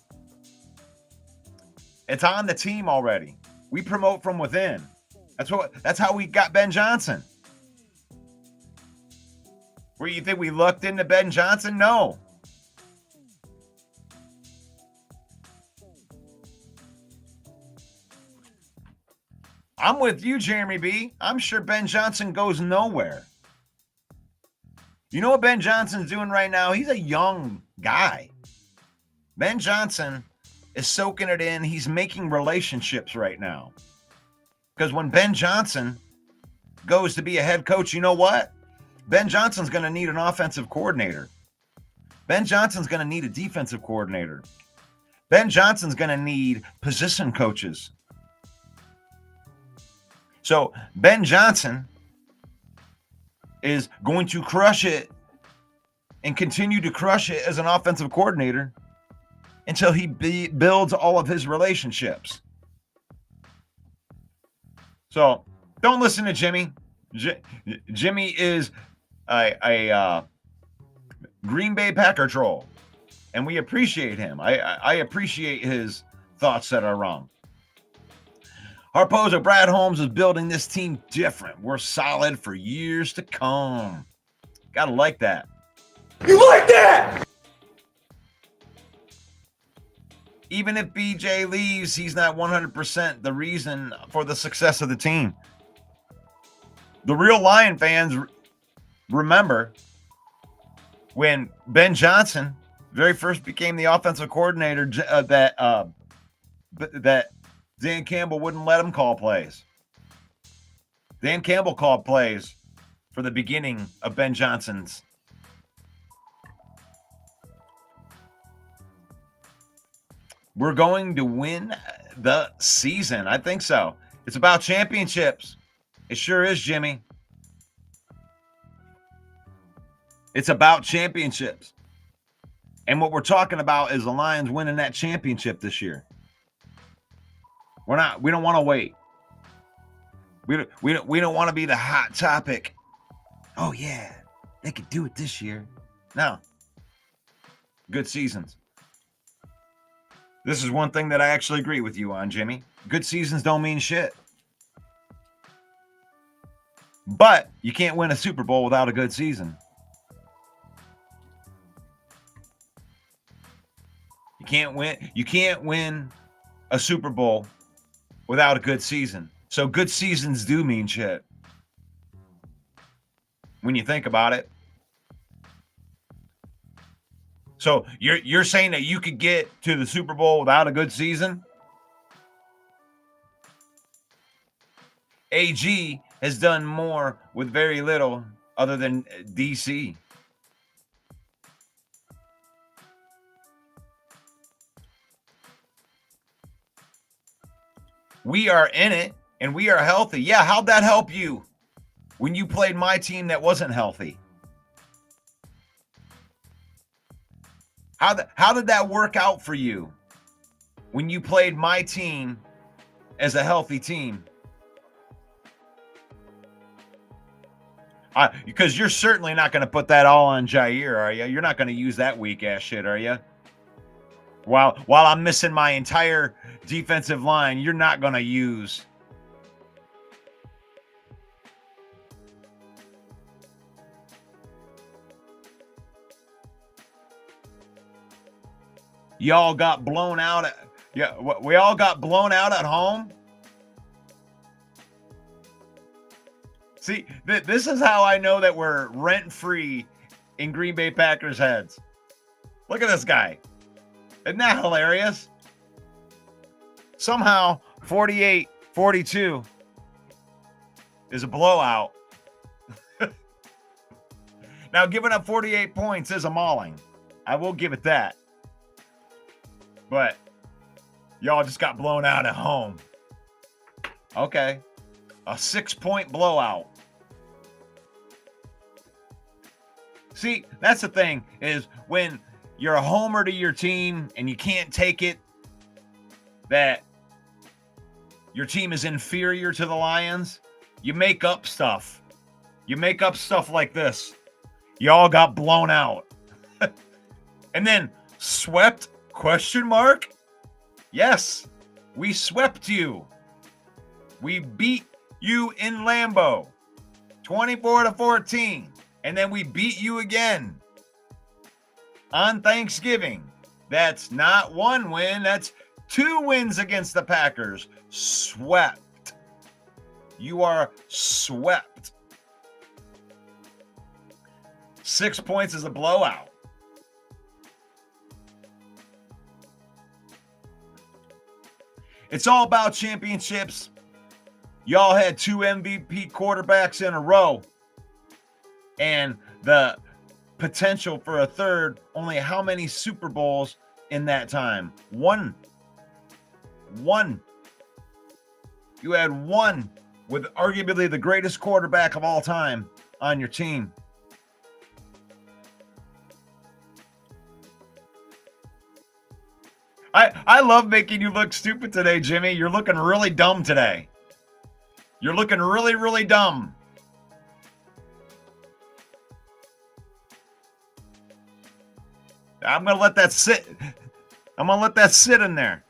Speaker 5: It's on the team already. We promote from within. That's how we got Ben Johnson. Where you think we looked into Ben Johnson? No. I'm with you, Jeremy B. I'm sure Ben Johnson goes nowhere. You know what Ben Johnson's doing right now? He's a young guy. Ben Johnson is soaking it in. He's making relationships right now. Because when Ben Johnson goes to be a head coach, you know what? Ben Johnson's going to need an offensive coordinator. Ben Johnson's going to need a defensive coordinator. Ben Johnson's going to need position coaches. So Ben Johnson is going to crush it and continue to crush it as an offensive coordinator until he builds all of his relationships. So don't listen to Jimmy. Jimmy is a Green Bay Packer troll, and we appreciate him. I appreciate his thoughts that are wrong. Harpozo, Brad Holmes is building this team different. We're solid for years to come. Gotta like that.
Speaker 6: You like that?
Speaker 5: Even if BJ leaves, he's not 100% the reason for the success of the team. The real Lion fans remember when Ben Johnson very first became the offensive coordinator that Dan Campbell wouldn't let him call plays. Dan Campbell called plays for the beginning of Ben Johnson's. We're going to win the season. I think so. It's about championships. It sure is, Jimmy. It's about championships. And what we're talking about is the Lions winning that championship this year. We don't want to wait. We don't want to be the hot topic. Oh yeah, they could do it this year. No. Good seasons. This is one thing that I actually agree with you on, Jimmy. Good seasons don't mean shit. But you can't win a Super Bowl without a good season. You can't win a Super Bowl without a good season. So good seasons do mean shit. When you think about it. So you're saying that you could get to the Super Bowl without a good season? AG has done more with very little other than DC. We are in it and we are healthy. Yeah, how'd that help you when you played my team that wasn't healthy? How did that work out for you when you played my team as a healthy team? Because you're certainly not going to put that all on Jair, are you? You're not going to use that weak ass shit, are you? While I'm missing my entire defensive line, you're not going to use. Y'all got blown out. We all got blown out at home. See, this is how I know that we're rent-free in Green Bay Packers heads. Look at this guy. Isn't that hilarious? Somehow, 48-42, is a blowout. Now, giving up 48 points is a mauling. I will give it that. But y'all just got blown out at home. Okay. A 6-point blowout. See, that's the thing, is when you're a homer to your team and you can't take it that your team is inferior to the Lions, you make up stuff. You make up stuff like this. Y'all got blown out. And then swept? Question mark? Yes, we swept you. We beat you in Lambeau 24-14. And then we beat you again on Thanksgiving. That's not one win. That's 2 wins against the Packers. Swept. You are swept. 6 points is a blowout. It's all about championships. Y'all had 2 MVP quarterbacks in a row. And the potential for a third, only how many Super Bowls in that time? One. You had one with arguably the greatest quarterback of all time on your team. I love making you look stupid today, Jimmy. You're looking really dumb today. You're looking really, really dumb. I'm going to let that sit. I'm going to let that sit in there.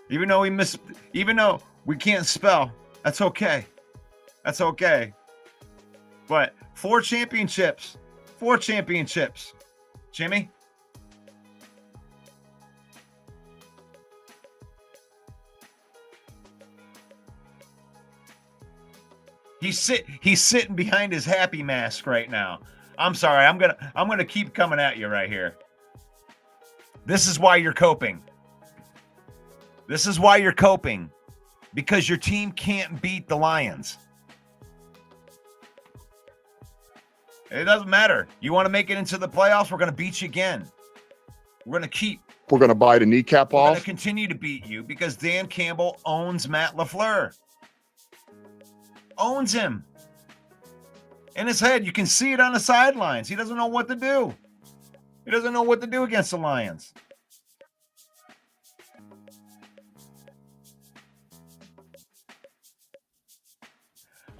Speaker 5: Even though we can't spell, that's okay. That's okay. But 4 championships. 4 championships. Jimmy? He's sitting behind his happy mask right now. I'm sorry. I'm gonna keep coming at you right here. This is why you're coping. This is why you're coping. Because your team can't beat the Lions. It doesn't matter. You want to make it into the playoffs? We're going to beat you again. We're going
Speaker 1: to bite a kneecap
Speaker 5: We're going
Speaker 1: off.
Speaker 5: to continue to beat you because Dan Campbell owns Matt LaFleur. Owns him. In his head, you can see it on the sidelines. He doesn't know what to do. He doesn't know what to do against the Lions.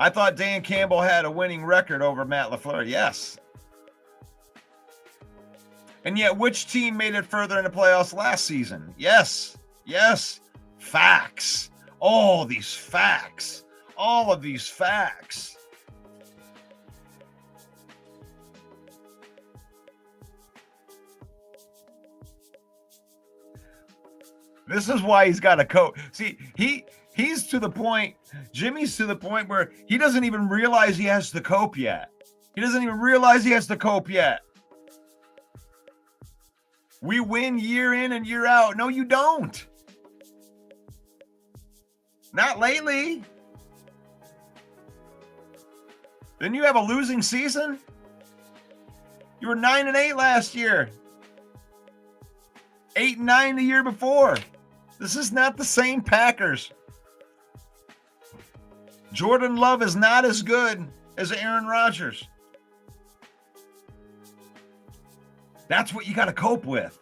Speaker 5: I thought Dan Campbell had a winning record over Matt LaFleur. Yes. And yet, which team made it further in the playoffs last season? Yes. Yes. Facts. All these facts. All of these facts. This is why he's got a coach. See, he's to the point, Jimmy's to the point where he doesn't even realize he has to cope yet. He doesn't even realize he has to cope yet. We win year in and year out. No, you don't. Not lately. Didn't you have a losing season? You were 9-8 last year. 8-9 the year before. This is not the same Packers. Jordan Love is not as good as Aaron Rodgers. That's what you got to cope with.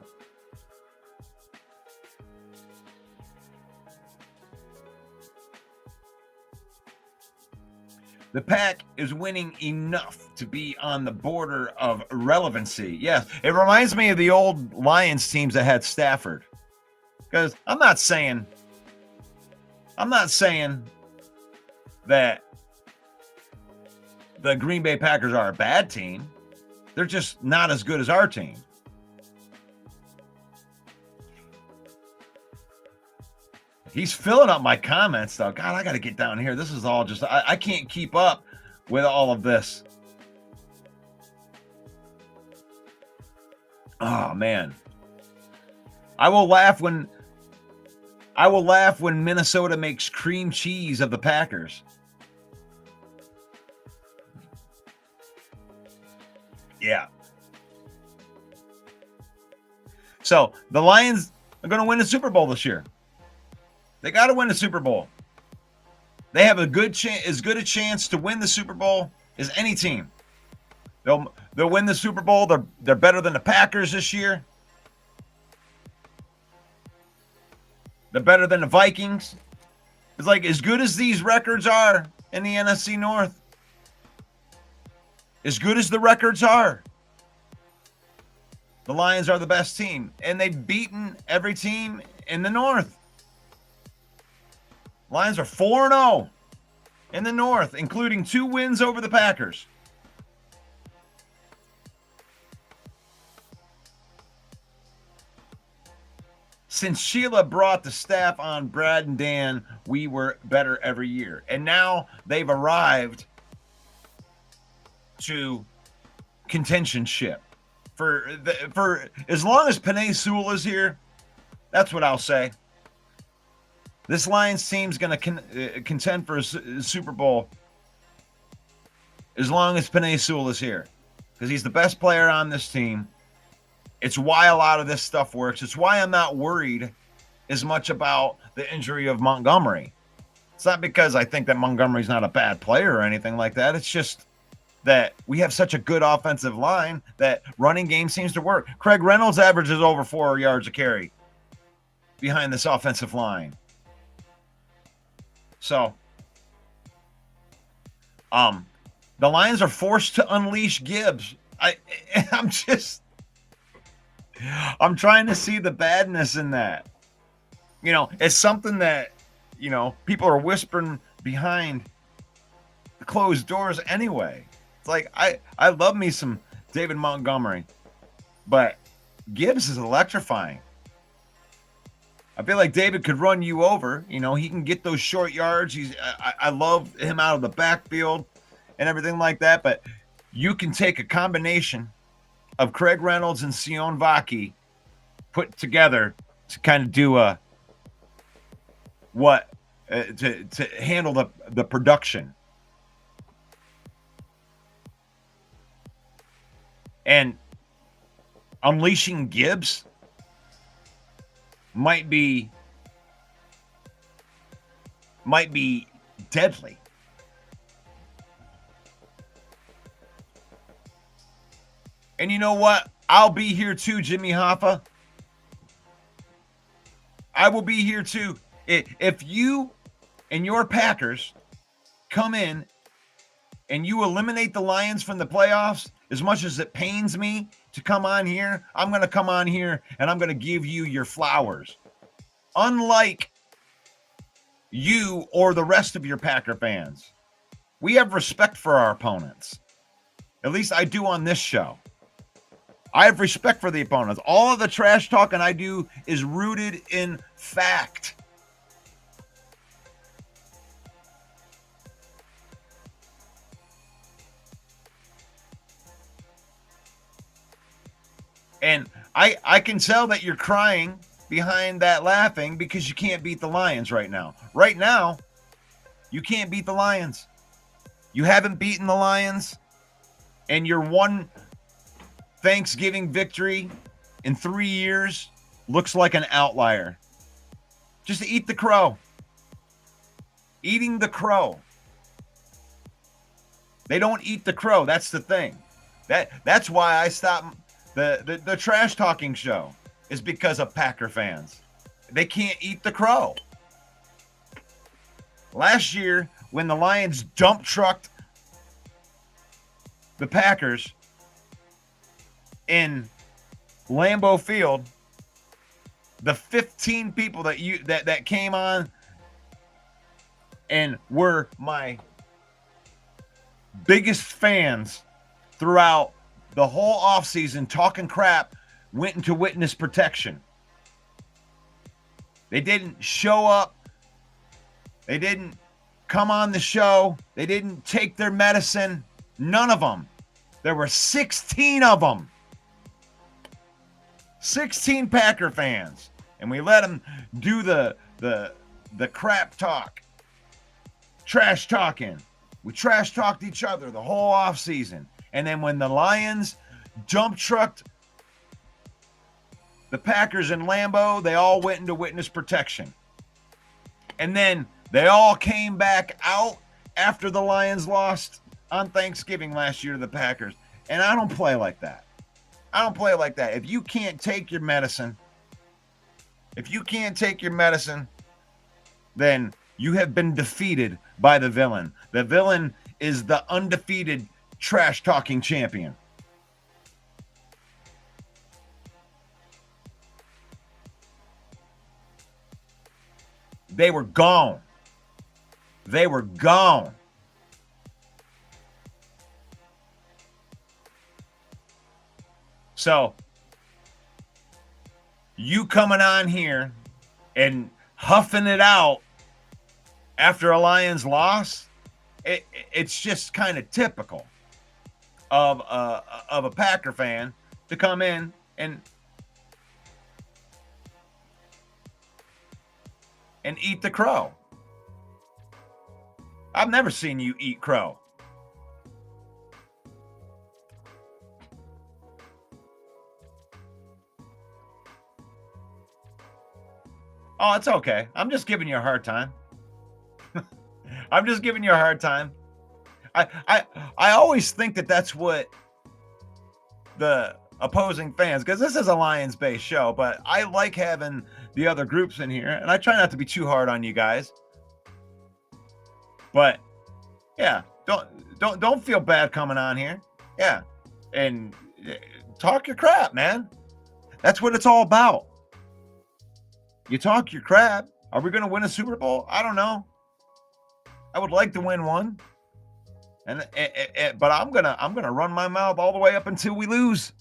Speaker 5: The Pack is winning enough to be on the border of relevancy. Yes, it reminds me of the old Lions teams that had Stafford. Because I'm not saying that the Green Bay Packers are a bad team. They're just not as good as our team. He's filling up my comments, though. God, I got to get down here. This is all just, I can't keep up with all of this. Oh, man. I will laugh when I will laugh when Minnesota makes cream cheese of the Packers. Yeah. So the Lions are going to win the Super Bowl this year. They got to win the Super Bowl. They have a good as good a chance to win the Super Bowl as any team. They'll win the Super Bowl. They're better than the Packers this year. They're better than the Vikings. It's like as good as these records are in the NFC North, as good as the records are, the Lions are the best team, and they've beaten every team in the North. Lions are 4-0 in the North, including 2 wins over the Packers. Since Sheila brought the staff on Brad and Dan, we were better every year. And now they've arrived to contentionship. For as long as Penei Sewell is here, that's what I'll say. This Lions team's going to contend for a Super Bowl as long as Penei Sewell is here, because he's the best player on this team. It's why a lot of this stuff works. It's why I'm not worried as much about the injury of Montgomery. It's not because I think that Montgomery's not a bad player or anything like that. It's just that we have such a good offensive line that running game seems to work. Craig Reynolds averages over 4 yards a carry behind this offensive line. So, the Lions are forced to unleash Gibbs. I'm trying to see the badness in that. You know, it's something that, you know, people are whispering behind the closed doors anyway. It's like, I love me some David Montgomery, but Gibbs is electrifying. I feel like David could run you over. You know, he can get those short yards. I love him out of the backfield and everything like that. But you can take a combination of Craig Reynolds and Sion Vaki put together to kind of do to handle the production. And unleashing Gibbs might be deadly. And you know what? I'll be here too, Jimmy Hoffa. I will be here too. If you and your Packers come in and you eliminate the Lions from the playoffs, as much as it pains me to come on here, I'm going to come on here and I'm going to give you your flowers. Unlike you or the rest of your Packer fans, we have respect for our opponents. At least I do on this show. I have respect for the opponents. All of the trash talking I do is rooted in fact. And I can tell that you're crying behind that laughing because you can't beat the Lions right now. Right now, you can't beat the Lions. You haven't beaten the Lions, and your one Thanksgiving victory in 3 years looks like an outlier. Just eat the crow. Eating the crow. They don't eat the crow. That's the thing. That's why I stopped the trash talking show, is because of Packer fans. They can't eat the crow. Last year, when the Lions dump trucked the Packers in Lambeau Field, the 15 people that came on and were my biggest fans throughout the whole offseason talking crap went into witness protection. They didn't show up. They didn't come on the show. They didn't take their medicine. None of them. There were 16 of them. 16 Packer fans. And we let them do the the crap talk, trash talking. We trash talked each other the whole offseason. And then when the Lions dump trucked the Packers in Lambeau, they all went into witness protection. And then they all came back out after the Lions lost on Thanksgiving last year to the Packers. And I don't play like that. I don't play like that. If you can't take your medicine, then you have been defeated by the villain. The villain is the undefeated trash-talking champion. They were gone. They were gone. So, you coming on here and huffing it out after a Lions loss, it's just kind of typical of a Packer fan to come in and eat the crow. I've never seen you eat crow. Oh, it's okay. I'm just giving you a hard time. I'm just giving you a hard time. I always think that that's what the opposing fans, because this is a Lions-based show, but I like having the other groups in here, and I try not to be too hard on you guys. But yeah, don't feel bad coming on here. Yeah, and talk your crap, man. That's what it's all about. You talk your crap. Are we going to win a Super Bowl? I don't know. I would like to win one, but I'm gonna run my mouth all the way up until we lose.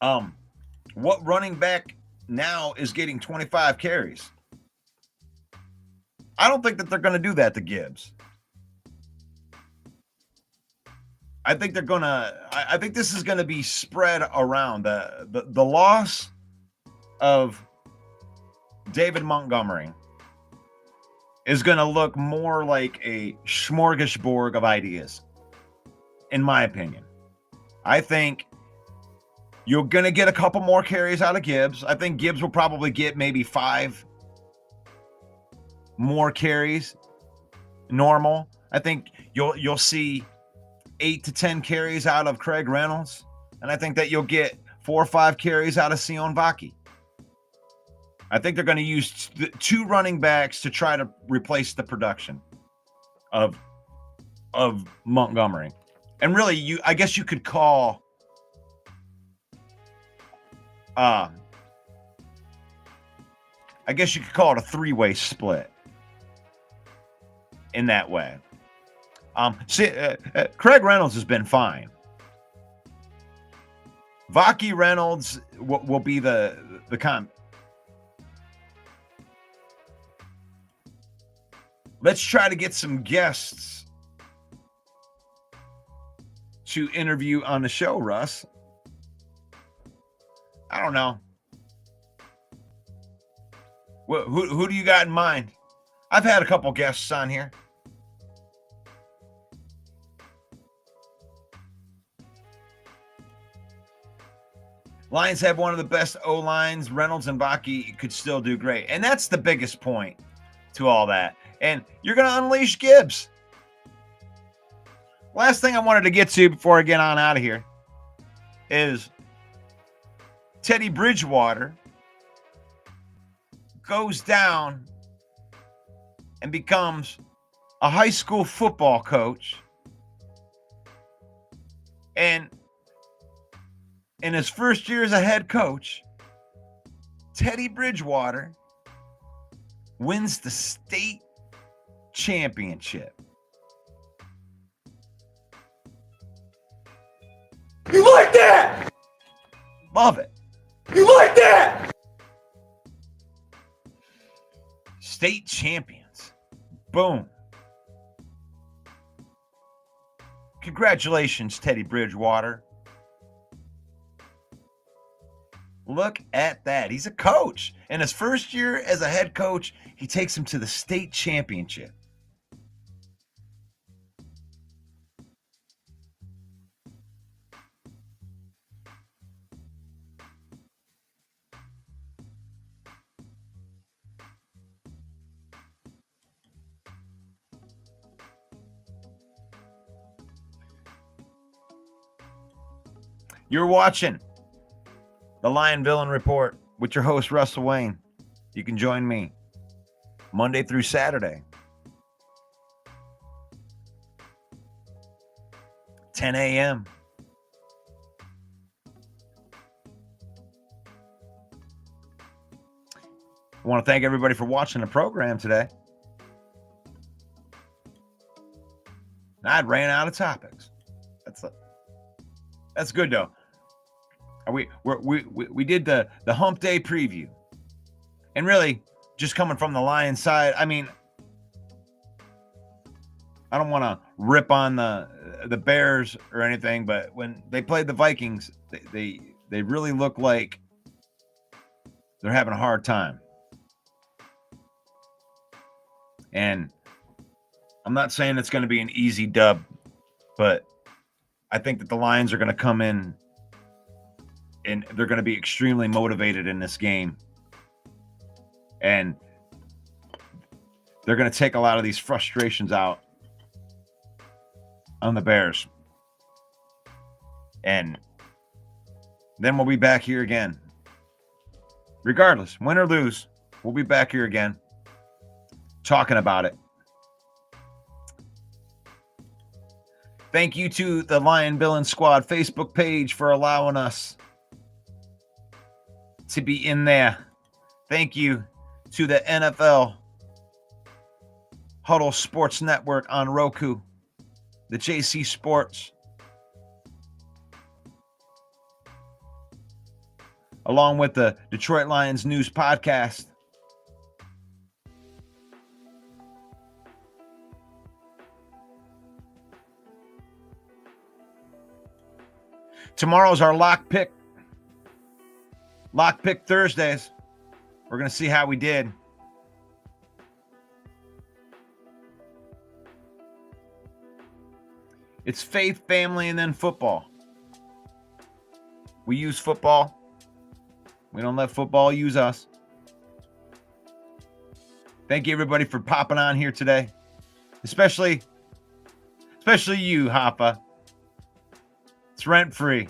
Speaker 5: What running back now is getting 25 carries? I don't think that they're going to do that to Gibbs. I think this is going to be spread around. The loss of David Montgomery is going to look more like a smorgasbord of ideas, in my opinion. I think you're going to get a couple more carries out of Gibbs. I think Gibbs will probably get maybe 5 more carries normal. I think you'll see 8 to 10 carries out of Craig Reynolds, and I think that you'll get 4 or 5 carries out of Sion Vaki. I think they're going to use 2 running backs to try to replace the production of Montgomery. And really, I guess you could call it a 3-way split in that way. Craig Reynolds has been fine. Vaki Reynolds will be the Let's try to get some guests to interview on the show, Russ. I don't know. Who do you got in mind? I've had a couple guests on here. Lions have one of the best O-lines. Reynolds and Vaki could still do great. And that's the biggest point to all that. And you're going to unleash Gibbs. Last thing I wanted to get to before I get on out of here is Teddy Bridgewater goes down and becomes a high school football coach. And in his first year as a head coach, Teddy Bridgewater wins the state championship.
Speaker 6: You like that?
Speaker 5: Love it.
Speaker 6: You like that?
Speaker 5: State champions. Boom. Congratulations, Teddy Bridgewater. Look at that. He's a coach. In his first year as a head coach, he takes him to the state championship. You're watching the Lion Villain Report with your host, Russell Wayne. You can join me Monday through Saturday, 10 a.m. I want to thank everybody for watching the program today. I ran out of topics. That's good though. We did the Humpday preview, and really just coming from the Lions side. I mean, I don't want to rip on the Bears or anything, but when they played the Vikings, they really look like they're having a hard time. And I'm not saying it's going to be an easy dub, but I think that the Lions are going to come in and they're going to be extremely motivated in this game. And they're going to take a lot of these frustrations out on the Bears. And then we'll be back here again. Regardless, win or lose, we'll be back here again talking about it. Thank you to the Lion Villain Squad Facebook page for allowing us to be in there. Thank you to the NFL Huddle Sports Network on Roku, the JC Sports, along with the Detroit Lions News Podcast. Tomorrow's our Lock Pick Thursdays. We're going to see how we did. It's faith, family, and then football. We use football. We don't let football use us. Thank you, everybody, for popping on here today. Especially you, Hoppa. It's rent-free.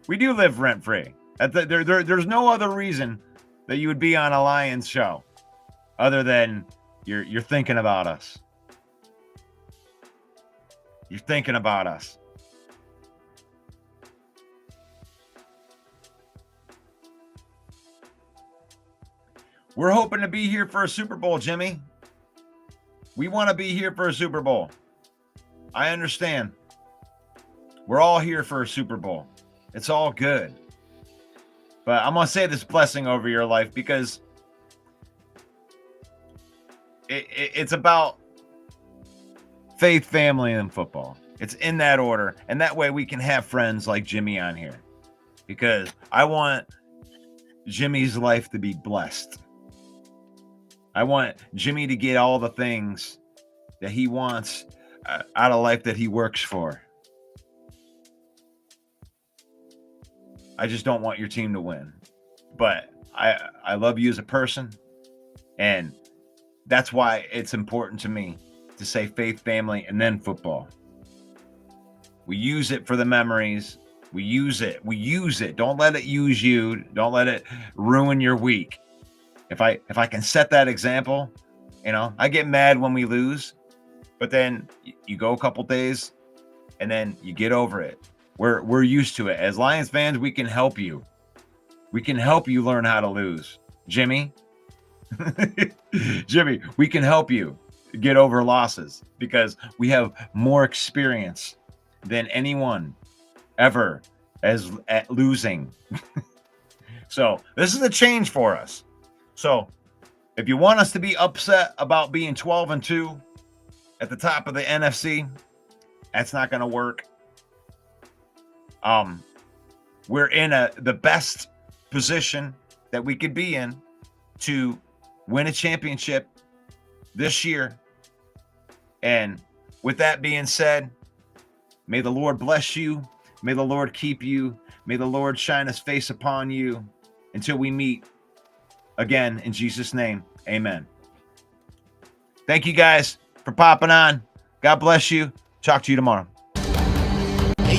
Speaker 5: We do live rent-free. There's no other reason that you would be on a Lions show other than you're thinking about us. You're thinking about us. We're hoping to be here for a Super Bowl, Jimmy. We want to be here for a Super Bowl. I understand. We're all here for a Super Bowl. It's all good. But I'm going to say this blessing over your life because it's about faith, family, and football. It's in that order. And that way we can have friends like Jimmy on here. Because I want Jimmy's life to be blessed. I want Jimmy to get all the things that he wants out of life that he works for. I just don't want your team to win. But I love you as a person. And that's why it's important to me to say faith, family, and then football. We use it for the memories. We use it. Don't let it use you. Don't let it ruin your week. If I can set that example, I get mad when we lose, but then you go a couple days and then you get over it. We're used to it. As Lions fans, we can help you. We can help you learn how to lose. Jimmy, we can help you get over losses because we have more experience than anyone ever at losing. So this is a change for us. So if you want us to be upset about being 12-2 at the top of the NFC, that's not going to work. We're in the best position that we could be in to win a championship this year. And with that being said, may the Lord bless you. May the Lord keep you. May the Lord shine his face upon you until we meet again in Jesus' name. Amen. Thank you guys for popping on. God bless you. Talk to you tomorrow.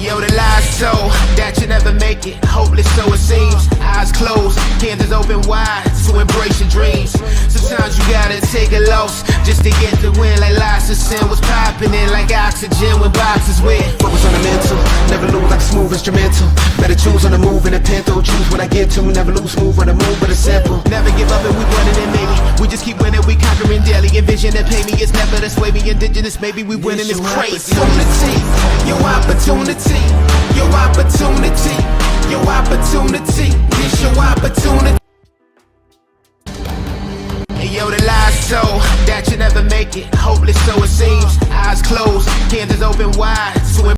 Speaker 4: Yo, the lies told that you never make it. Hopeless, so it seems. Eyes closed, hands open wide to embrace your dreams. Sometimes you gotta take a loss just to get the win. Like lots of sin was popping in like oxygen when boxes wet. Focus on the mental, never lose like a smooth instrumental. Better choose on the move in a pinto. Choose when I get to, never lose smooth on the move, but it's simple. Never give up and we running it maybe. We just keep winning, we conquering daily. Envision that pay me, it's never the sway me. Indigenous, maybe we winning this crazy. Your opportunity, your opportunity, your opportunity, it's your opportunity. Yo, the lies told that you never make it. Hopeless, so it seems. Eyes closed, hands open wide